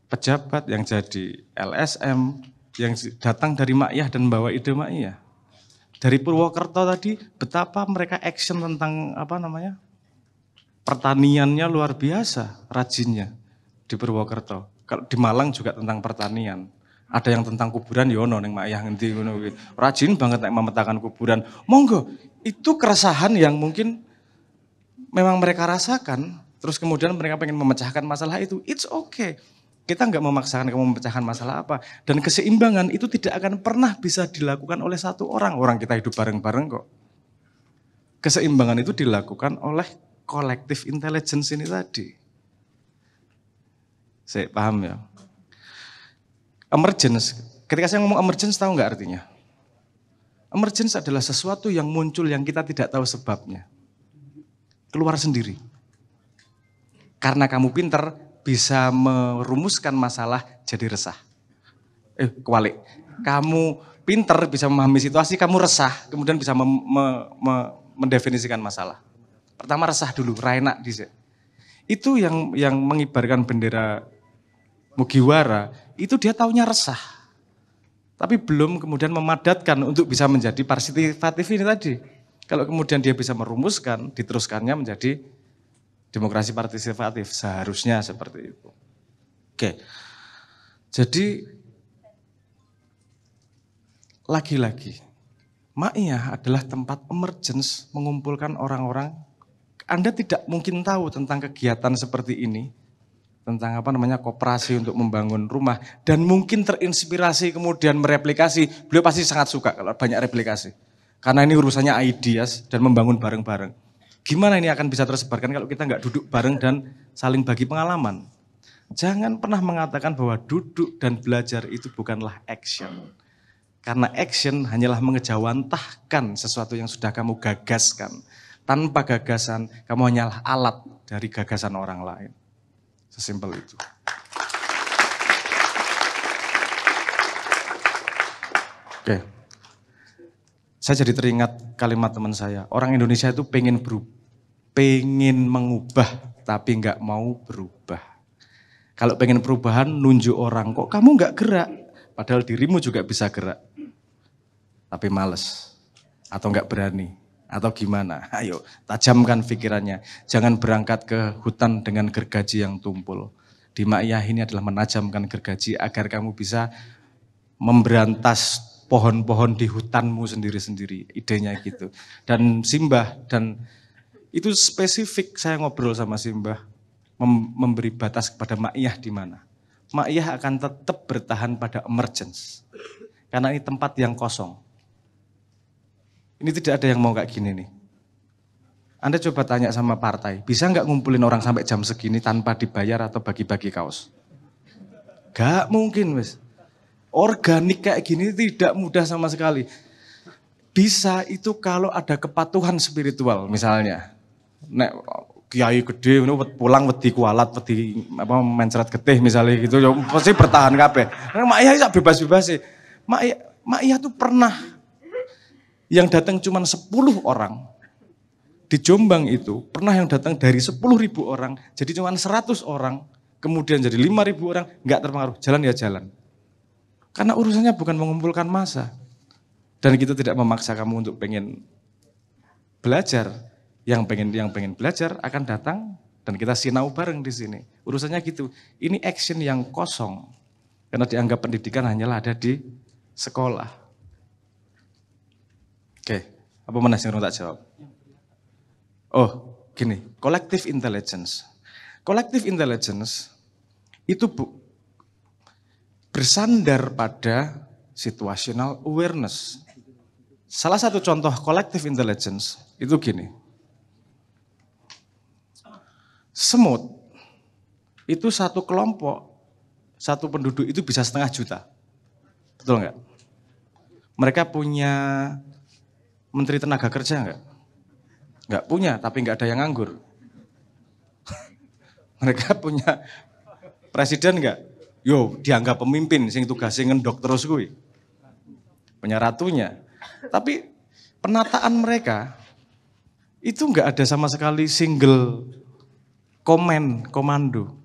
pejabat, yang jadi LSM, yang datang dari Mak Yah dan bawa ide Mak Yah. Dari Purwokerto tadi, betapa mereka action tentang pertaniannya luar biasa, rajinnya di Purwokerto. Kalau di Malang juga tentang pertanian. Ada yang tentang kuburan, yono neng Mak Yah ngendi ngono kuwi. Rajin banget nek memetakan kuburan. Monggo, itu keresahan yang mungkin memang mereka rasakan, terus kemudian mereka pengen memecahkan masalah itu. It's okay. Kita nggak memaksakan kamu memecahkan masalah apa. Dan keseimbangan itu tidak akan pernah bisa dilakukan oleh satu orang. Orang kita hidup bareng-bareng kok. Keseimbangan itu dilakukan oleh collective intelligence ini tadi. Saya paham ya. Emergence, ketika saya ngomong emergence tahu nggak artinya? Emergence adalah sesuatu yang muncul yang kita tidak tahu sebabnya. Keluar sendiri. Karena kamu pinter, bisa merumuskan masalah jadi resah. Kebalik. Kamu pinter bisa memahami situasi, kamu resah, kemudian bisa mendefinisikan masalah. Pertama resah dulu, raenak dhisik. Itu yang mengibarkan bendera Mugiwara, itu dia taunya resah. Tapi belum kemudian memadatkan untuk bisa menjadi partisipatif ini tadi. Kalau kemudian dia bisa merumuskan, diteruskannya menjadi demokrasi partisipatif, seharusnya seperti itu. Oke, jadi lagi-lagi, Ma'iyah adalah tempat emergence mengumpulkan orang-orang. Anda tidak mungkin tahu tentang kegiatan seperti ini, tentang koperasi untuk membangun rumah, dan mungkin terinspirasi kemudian mereplikasi. Beliau pasti sangat suka kalau banyak replikasi. Karena ini urusannya ideas dan membangun bareng-bareng. Gimana ini akan bisa tersebarkan kalau kita nggak duduk bareng dan saling bagi pengalaman? Jangan pernah mengatakan bahwa duduk dan belajar itu bukanlah action. Karena action hanyalah mengejawantahkan sesuatu yang sudah kamu gagaskan. Tanpa gagasan, kamu hanyalah alat dari gagasan orang lain. Sesimpel itu. Oke. Saya jadi teringat kalimat teman saya. Orang Indonesia itu pengen mengubah, tapi nggak mau berubah. Kalau pengen perubahan, nunjuk orang. Kok kamu nggak gerak? Padahal dirimu juga bisa gerak. Tapi males, atau enggak berani, atau gimana. Ayo, tajamkan pikirannya. Jangan berangkat ke hutan dengan gergaji yang tumpul. Di Ma'iyah ini adalah menajamkan gergaji agar kamu bisa memberantas pohon-pohon di hutanmu sendiri-sendiri. Idenya gitu. Dan Simbah, dan itu spesifik saya ngobrol sama Simbah, memberi batas kepada Ma'iyah di mana. Ma'iyah akan tetap bertahan pada emergence. Karena ini tempat yang kosong. Ini tidak ada yang mau kayak gini nih. Anda coba tanya sama partai, bisa nggak ngumpulin orang sampai jam segini tanpa dibayar atau bagi-bagi kaos? Gak mungkin, wes. Organik kayak gini tidak mudah sama sekali. Bisa itu kalau ada kepatuhan spiritual misalnya. Nek kiai gede pulang wedi kualat, wedi mencret getih misalnya gitu, ya pasti bertahan kabeh. Ma'iyah sak bebas-bebas sih. Ma'iyah tuh pernah yang datang cuma 10 orang. Di Jombang itu pernah yang datang dari 10.000 orang jadi cuma 100 orang, kemudian jadi 5.000 orang, enggak terpengaruh, jalan ya jalan. Karena urusannya bukan mengumpulkan massa. Dan kita tidak memaksa kamu untuk pengen belajar. Yang pengen belajar akan datang dan kita sinau bareng di sini. Urusannya gitu. Ini action yang kosong. Karena dianggap pendidikan hanyalah ada di sekolah. Oke, apa mana yang tak jawab? Oh, gini, collective intelligence. Collective intelligence itu bersandar pada situational awareness. Salah satu contoh collective intelligence itu gini. Semut itu satu kelompok, satu penduduk itu bisa 500 juta. Betul nggak? Mereka punya menteri tenaga kerja enggak? Enggak punya, tapi enggak ada yang nganggur. Mereka punya presiden enggak? Yo, dianggap pemimpin, sing tugasnya ngendok terus kuwi. Punya ratunya. Tapi penataan mereka itu enggak ada sama sekali single komando.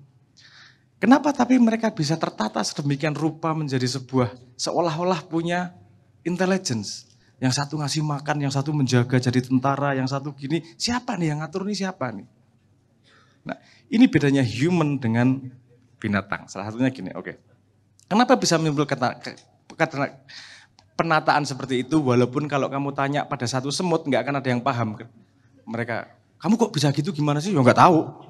Kenapa tapi mereka bisa tertata sedemikian rupa menjadi sebuah seolah-olah punya intelligence. Yang satu ngasih makan, yang satu menjaga jadi tentara, yang satu gini. Siapa nih yang ngatur nih siapa nih? Nah, ini bedanya human dengan binatang. Salah satunya gini, oke. Kenapa bisa menimbul penataan seperti itu walaupun kalau kamu tanya pada satu semut nggak akan ada yang paham. Mereka, kamu kok bisa gitu gimana sih? Ya nggak tahu.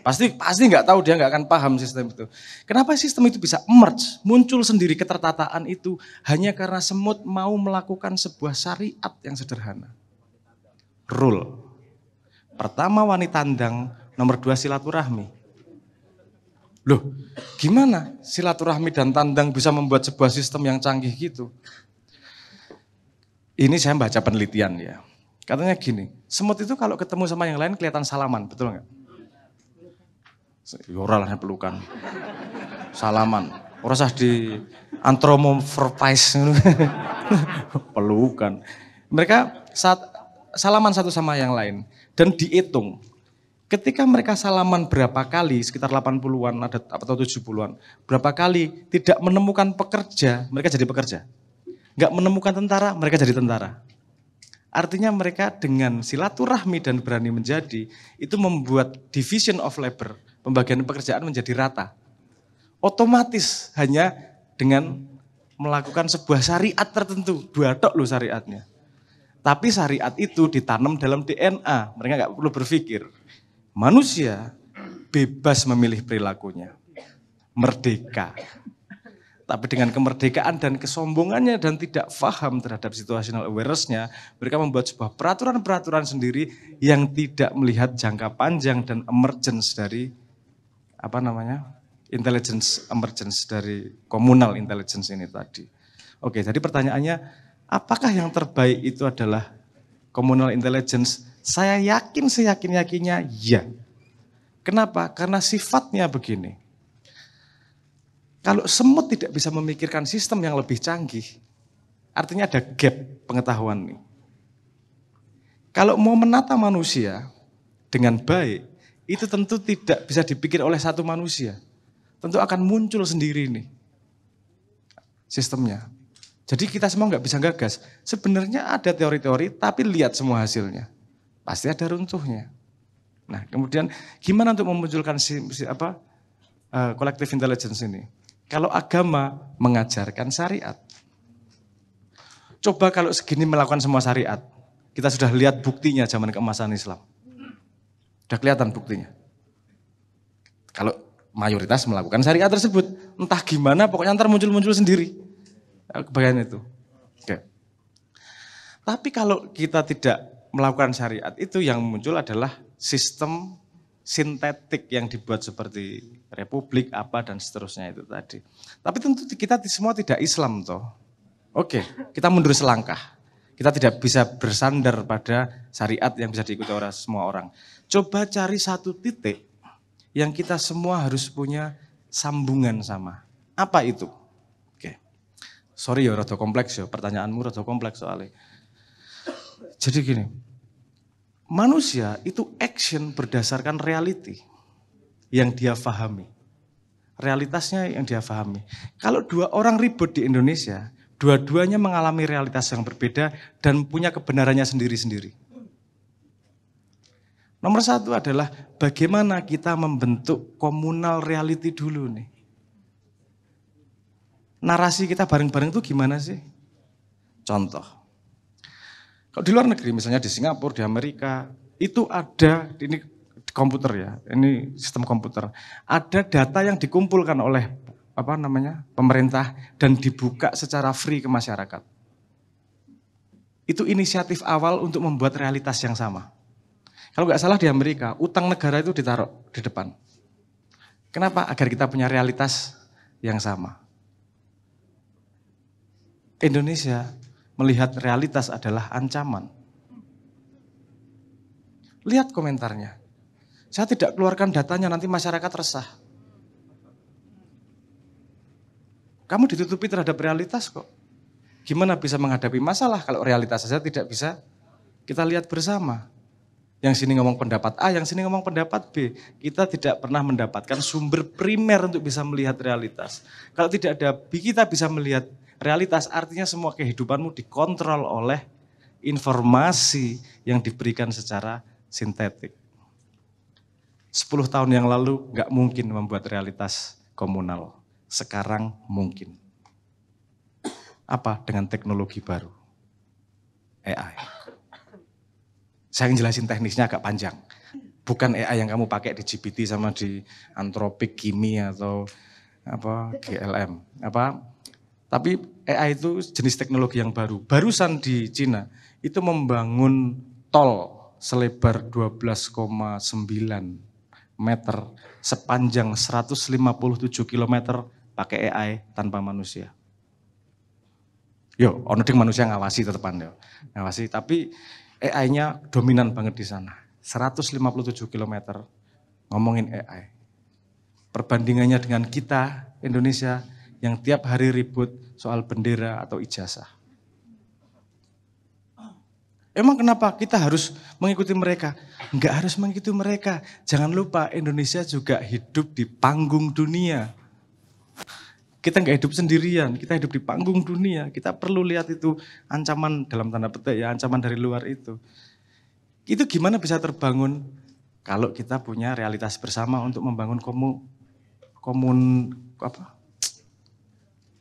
Pasti nggak tahu, dia nggak akan paham sistem itu. Kenapa sistem itu bisa emerge, muncul sendiri ketertataan itu hanya karena semut mau melakukan sebuah syariat yang sederhana. Rule. Pertama wani tandang, nomor 2 silaturahmi. Loh, gimana silaturahmi dan tandang bisa membuat sebuah sistem yang canggih gitu? Ini saya baca penelitian ya. Katanya gini, semut itu kalau ketemu sama yang lain kelihatan salaman, betul nggak? Ora lah pelukan. Salaman. Ora sah di antromorphise pelukan. Mereka saat salaman satu sama yang lain dan dihitung. Ketika mereka salaman berapa kali, sekitar 80-an atau 70-an, berapa kali tidak menemukan pekerja, mereka jadi pekerja. Enggak menemukan tentara, mereka jadi tentara. Artinya mereka dengan silaturahmi dan berani menjadi, itu membuat division of labor, pembagian pekerjaan menjadi rata. Otomatis hanya dengan melakukan sebuah syariat tertentu, 2 tok loh syariatnya. Tapi syariat itu ditanam dalam DNA, mereka nggak perlu berpikir. Manusia bebas memilih perilakunya, merdeka. Tapi dengan kemerdekaan dan kesombongannya dan tidak paham terhadap situational awareness-nya, mereka membuat sebuah peraturan-peraturan sendiri yang tidak melihat jangka panjang dan emergence dari intelligence emergence dari communal intelligence ini tadi. Oke, jadi pertanyaannya, apakah yang terbaik itu adalah communal intelligence? Saya yakin seyakin-yakinnya ya. Kenapa? Karena sifatnya begini. Kalau semut tidak bisa memikirkan sistem yang lebih canggih, artinya ada gap pengetahuan nih. Kalau mau menata manusia dengan baik, itu tentu tidak bisa dipikir oleh satu manusia. Tentu akan muncul sendiri nih sistemnya. Jadi kita semua nggak bisa gagas. Sebenarnya ada teori-teori, tapi lihat semua hasilnya. Pasti ada runtuhnya. Nah, kemudian gimana untuk memunculkan collective intelligence ini? Kalau agama mengajarkan syariat. Coba kalau segini melakukan semua syariat, kita sudah lihat buktinya zaman keemasan Islam. Sudah kelihatan buktinya. Kalau mayoritas melakukan syariat tersebut, entah gimana, pokoknya ntar muncul-muncul sendiri. Kebayang itu. Oke. Tapi kalau kita tidak melakukan syariat, itu yang muncul adalah sistem sintetik yang dibuat seperti republik apa dan seterusnya itu tadi. Tapi tentu kita semua tidak Islam toh. Oke, kita mundur selangkah. Kita tidak bisa bersandar pada syariat yang bisa diikuti oleh semua orang. Coba cari satu titik yang kita semua harus punya sambungan sama. Apa itu? Oke. Sorry ya, rada kompleks ya, pertanyaanmu rada kompleks soalnya. Jadi gini, manusia itu action berdasarkan reality yang dia pahami. Realitasnya yang dia pahami. Kalau 2 orang ribut di Indonesia, dua-duanya mengalami realitas yang berbeda dan punya kebenarannya sendiri-sendiri. Nomor 1 adalah bagaimana kita membentuk communal reality dulu nih. Narasi kita bareng-bareng itu gimana sih? Contoh. Kalau di luar negeri, misalnya di Singapura, di Amerika, itu ada, ini komputer ya, ini sistem komputer. Ada data yang dikumpulkan oleh pemerintah dan dibuka secara free ke masyarakat. Itu inisiatif awal untuk membuat realitas yang sama. Kalau nggak salah di Amerika, utang negara itu ditaruh di depan. Kenapa? Agar kita punya realitas yang sama. Indonesia melihat realitas adalah ancaman. Lihat komentarnya. Saya tidak keluarkan datanya, nanti masyarakat resah. Kamu ditutupi terhadap realitas kok. Gimana bisa menghadapi masalah kalau realitas saja tidak bisa kita lihat bersama. Yang sini ngomong pendapat A, yang sini ngomong pendapat B. Kita tidak pernah mendapatkan sumber primer untuk bisa melihat realitas. Kalau tidak ada B, kita bisa melihat realitas, artinya semua kehidupanmu dikontrol oleh informasi yang diberikan secara sintetik. 10 tahun yang lalu nggak mungkin membuat realitas komunal. Sekarang mungkin. Apa? Dengan teknologi baru. AI. Saya jelasin teknisnya agak panjang. Bukan AI yang kamu pakai di GPT sama di Anthropic, Kimi atau GLM. Tapi AI itu jenis teknologi yang baru. Barusan di Cina itu membangun tol selebar 12,9 meter sepanjang 157 km pakai AI tanpa manusia. Yo, ono ding manusia ngawasi tetepan yo. Ngawasi, tapi AI-nya dominan banget di sana. 157 km ngomongin AI. Perbandingannya dengan kita Indonesia yang tiap hari ribut soal bendera atau ijazah. Emang kenapa kita harus mengikuti mereka? Enggak harus mengikuti mereka. Jangan lupa Indonesia juga hidup di panggung dunia. Kita enggak hidup sendirian, kita hidup di panggung dunia. Kita perlu lihat itu ancaman dalam tanda petik ya, ancaman dari luar itu. Itu gimana bisa terbangun kalau kita punya realitas bersama untuk membangun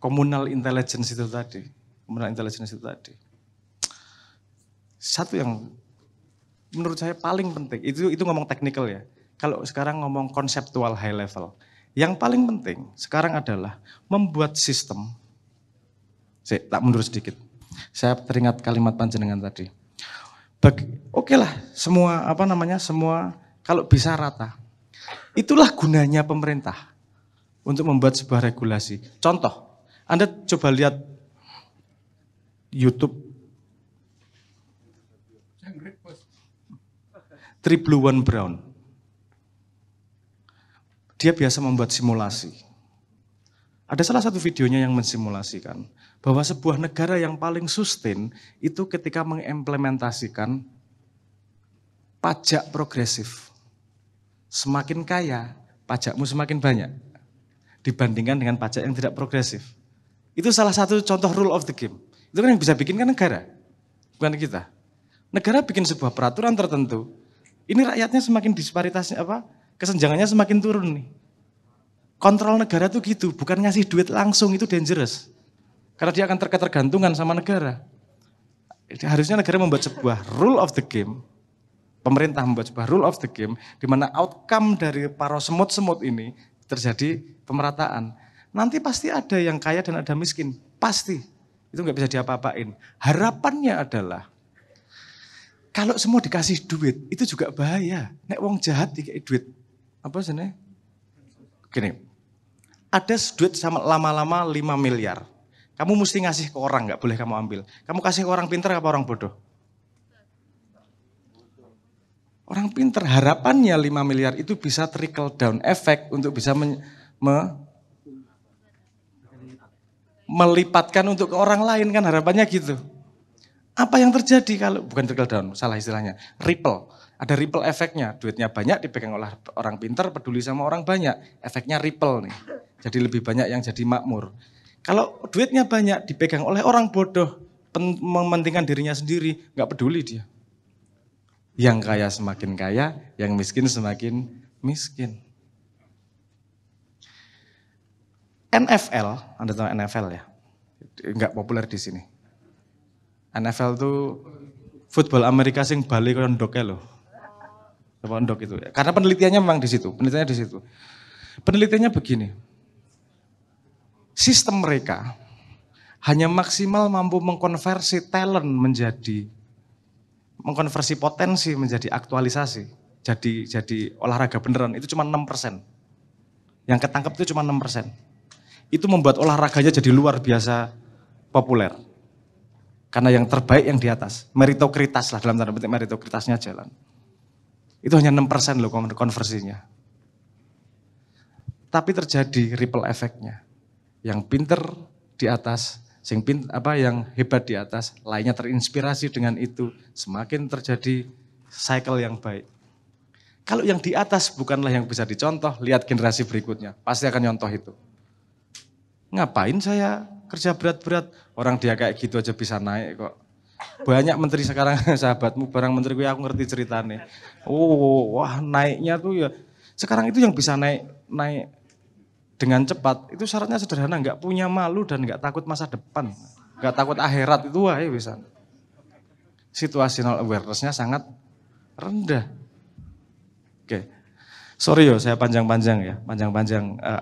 communal intelligence itu tadi. Communal intelligence itu tadi. Satu yang menurut saya paling penting, itu ngomong teknikal ya. Kalau sekarang ngomong konseptual high level, yang paling penting sekarang adalah membuat sistem. Saya tak mundur sedikit. Saya teringat kalimat panjenengan tadi. Oke lah, semua semua kalau bisa rata. Itulah gunanya pemerintah untuk membuat sebuah regulasi. Contoh, Anda coba lihat YouTube Three Blue One Brown. Dia biasa membuat simulasi. Ada salah satu videonya yang mensimulasikan bahwa sebuah negara yang paling sustain itu ketika mengimplementasikan pajak progresif. Semakin kaya, pajakmu semakin banyak dibandingkan dengan pajak yang tidak progresif. Itu salah satu contoh rule of the game. Itu kan yang bisa bikin kan negara, bukan kita. Negara bikin sebuah peraturan tertentu, ini rakyatnya semakin disparitasnya kesenjangannya semakin turun nih. Kontrol negara tuh gitu, bukan ngasih duit langsung, itu dangerous. Karena dia akan terketergantungan sama negara. Harusnya negara membuat sebuah rule of the game, pemerintah membuat sebuah rule of the game, di mana outcome dari para semut-semut ini terjadi pemerataan. Nanti pasti ada yang kaya dan ada miskin, pasti. Itu nggak bisa diapa-apain. Harapannya adalah kalau semua dikasih duit, itu juga bahaya. Nek wong jahat dikasih duit. Apa sebenarnya? Gini, ada duit sama lama-lama 5 miliar. Kamu mesti ngasih ke orang, nggak boleh kamu ambil. Kamu kasih ke orang pintar apa orang bodoh? Orang pintar, harapannya 5 miliar itu bisa trickle down effect untuk bisa melipatkan untuk ke orang lain, kan harapannya gitu. Apa yang terjadi kalau, bukan trickle down, salah istilahnya, ripple. Ada ripple efeknya, duitnya banyak dipegang oleh orang pintar, peduli sama orang banyak. Efeknya ripple nih, jadi lebih banyak yang jadi makmur. Kalau duitnya banyak dipegang oleh orang bodoh, mementingkan dirinya sendiri, nggak peduli dia. Yang kaya semakin kaya, yang miskin semakin miskin. NFL, Anda tahu NFL ya? Nggak populer di sini. NFL itu football Amerika sing balik koyo ndok lho. Apa ndok itu? Karena penelitiannya memang di situ, penelitiannya di situ. Penelitiannya begini. Sistem mereka hanya maksimal mampu mengkonversi talent mengkonversi potensi menjadi aktualisasi. Jadi olahraga beneran itu cuma 6%. Yang ketangkep itu cuma 6%. Itu membuat olahraganya jadi luar biasa populer. Karena yang terbaik yang di atas, meritokritas lah dalam tanda petik, meritokritasnya jalan. Itu hanya 6% loh konversinya. Tapi terjadi ripple efeknya. Yang pinter di atas, yang hebat di atas, lainnya terinspirasi dengan itu, semakin terjadi cycle yang baik. Kalau yang di atas bukanlah yang bisa dicontoh, lihat generasi berikutnya, pasti akan nyontoh itu. Ngapain saya kerja berat-berat, orang dia kayak gitu aja bisa naik kok. Banyak menteri sekarang, sahabatmu, barang menteri gue aku ngerti ceritanya. Wah naiknya tuh ya, sekarang itu yang bisa naik dengan cepat, itu syaratnya sederhana, nggak punya malu dan nggak takut masa depan. Nggak takut akhirat, itu wah ya bisa. Situational awareness-nya sangat rendah. Oke. Sorry yo, saya panjang-panjang ya,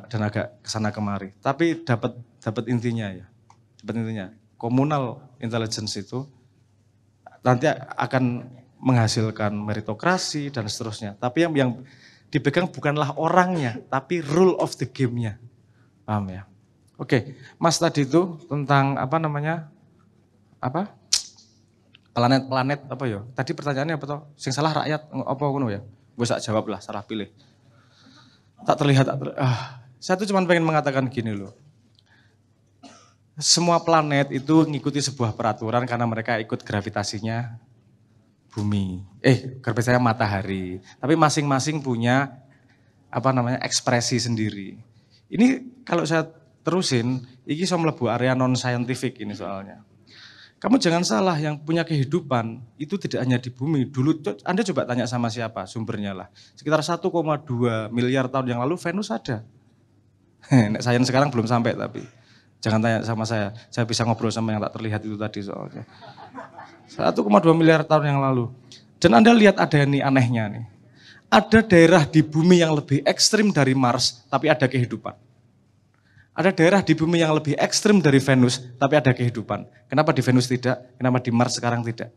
dan agak kesana kemari. Tapi dapat intinya ya, Communal intelligence itu nanti akan menghasilkan meritokrasi dan seterusnya. Tapi yang dipegang bukanlah orangnya, tapi rule of the game-nya, paham ya? Oke, Mas tadi itu tentang planet apa ya? Tadi pertanyaannya apa toh? Sing salah rakyat apa ngono ya? Gue sak jawab lah, salah pilih. Saya tuh cuma pengen mengatakan gini loh. Semua planet itu ngikuti sebuah peraturan karena mereka ikut gravitasinya bumi. Gravitasi saya matahari. Tapi masing-masing punya ekspresi sendiri. Ini kalau saya terusin, ini saya melebu area non-scientific ini soalnya. Kamu jangan salah, yang punya kehidupan itu tidak hanya di bumi. Dulu Anda coba tanya sama siapa, sumbernya lah. Sekitar 1,2 miliar tahun yang lalu Venus ada. Nek sains sekarang belum sampai tapi. Jangan tanya sama saya bisa ngobrol sama yang tak terlihat itu tadi soalnya. 1,2 miliar tahun yang lalu. Dan Anda lihat ada ini anehnya nih. Ada daerah di bumi yang lebih ekstrim dari Mars, tapi ada kehidupan. Ada daerah di bumi yang lebih ekstrim dari Venus, tapi ada kehidupan. Kenapa di Venus tidak? Kenapa di Mars sekarang tidak?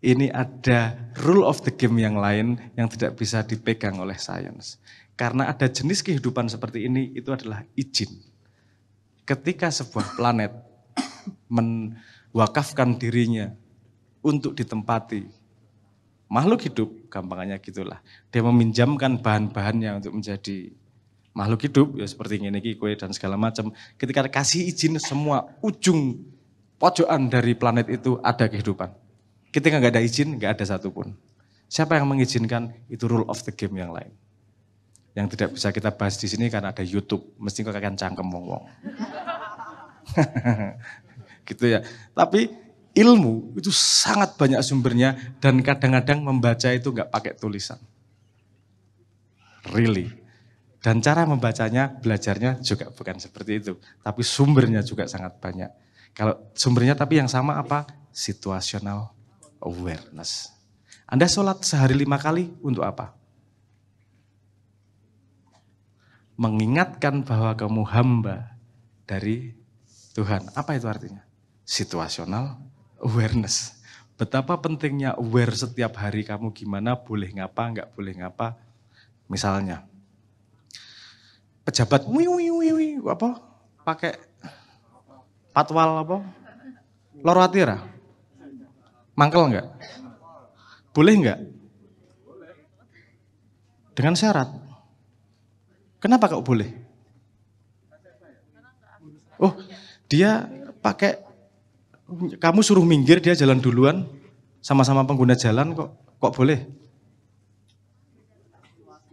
Ini ada rule of the game yang lain yang tidak bisa dipegang oleh sains. Karena ada jenis kehidupan seperti ini, itu adalah izin. Ketika sebuah planet mewakafkan dirinya untuk ditempati makhluk hidup, gampangannya gitulah. Dia meminjamkan bahan-bahannya untuk menjadi makhluk hidup, ya seperti ini, kue dan segala macam. Ketika kasih izin, semua ujung pojokan dari planet itu ada kehidupan. Ketika nggak ada izin, nggak ada satupun. Siapa yang mengizinkan? Itu rule of the game yang lain. Yang tidak bisa kita bahas di sini karena ada YouTube. Mesti kok akan cangkem wong-wong. Gitu ya. Tapi ilmu itu sangat banyak sumbernya dan kadang-kadang membaca itu nggak pakai tulisan. Really. Dan cara membacanya, belajarnya juga bukan seperti itu. Tapi sumbernya juga sangat banyak. Kalau sumbernya tapi yang sama apa? Situational awareness. Anda sholat sehari 5 kali untuk apa? Mengingatkan bahwa kamu hamba dari Tuhan. Apa itu artinya? Situational awareness. Betapa pentingnya aware setiap hari kamu gimana, boleh ngapa, nggak boleh ngapa. Misalnya, pejabat pakai patwal loro atira, mangkel enggak? Boleh enggak? Dengan syarat. Kenapa kok boleh? Dia pakai, kamu suruh minggir, dia jalan duluan, sama-sama pengguna jalan kok boleh?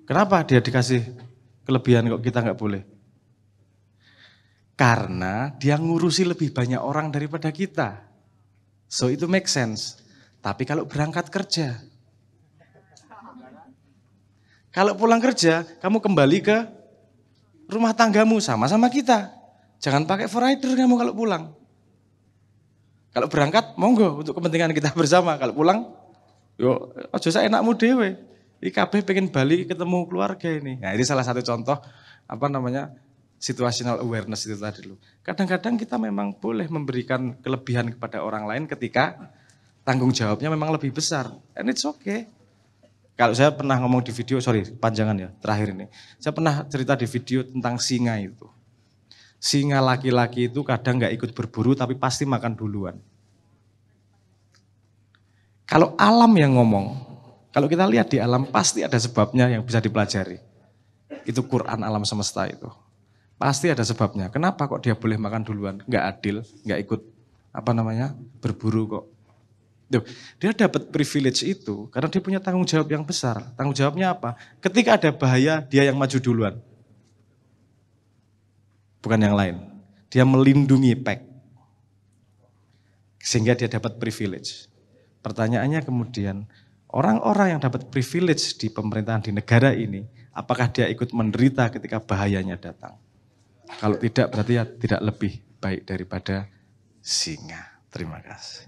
Kenapa dia dikasih kelebihan kok kita nggak boleh? Karena dia ngurusi lebih banyak orang daripada kita. So itu make sense. Tapi kalau berangkat kerja, kalau pulang kerja, kamu kembali ke rumah tanggamu sama-sama kita. Jangan pakai rider kamu kalau pulang. Kalau berangkat, monggo untuk kepentingan kita bersama. Kalau pulang, yo aja saya enakmu dewe. IKB pengen balik ketemu keluarga ini. Nah ini salah satu contoh situational awareness itu tadi loh. Kadang-kadang kita memang boleh memberikan kelebihan kepada orang lain ketika tanggung jawabnya memang lebih besar. And it's okay. Kalau saya pernah ngomong di video, panjangan ya, terakhir ini. Saya pernah cerita di video tentang singa itu. Singa laki-laki itu kadang gak ikut berburu tapi pasti makan duluan. Kalau alam yang ngomong, kalau kita lihat di alam pasti ada sebabnya yang bisa dipelajari. Itu Quran alam semesta itu. Pasti ada sebabnya. Kenapa kok dia boleh makan duluan? Gak adil, gak ikut berburu kok. Dia dapat privilege itu karena dia punya tanggung jawab yang besar. Tanggung jawabnya apa? Ketika ada bahaya, dia yang maju duluan. Bukan yang lain. Dia melindungi pack. Sehingga dia dapat privilege. Pertanyaannya kemudian, orang-orang yang dapat privilege di pemerintahan di negara ini, apakah dia ikut menderita ketika bahayanya datang? Kalau tidak, berarti ya tidak lebih baik daripada singa. Terima kasih.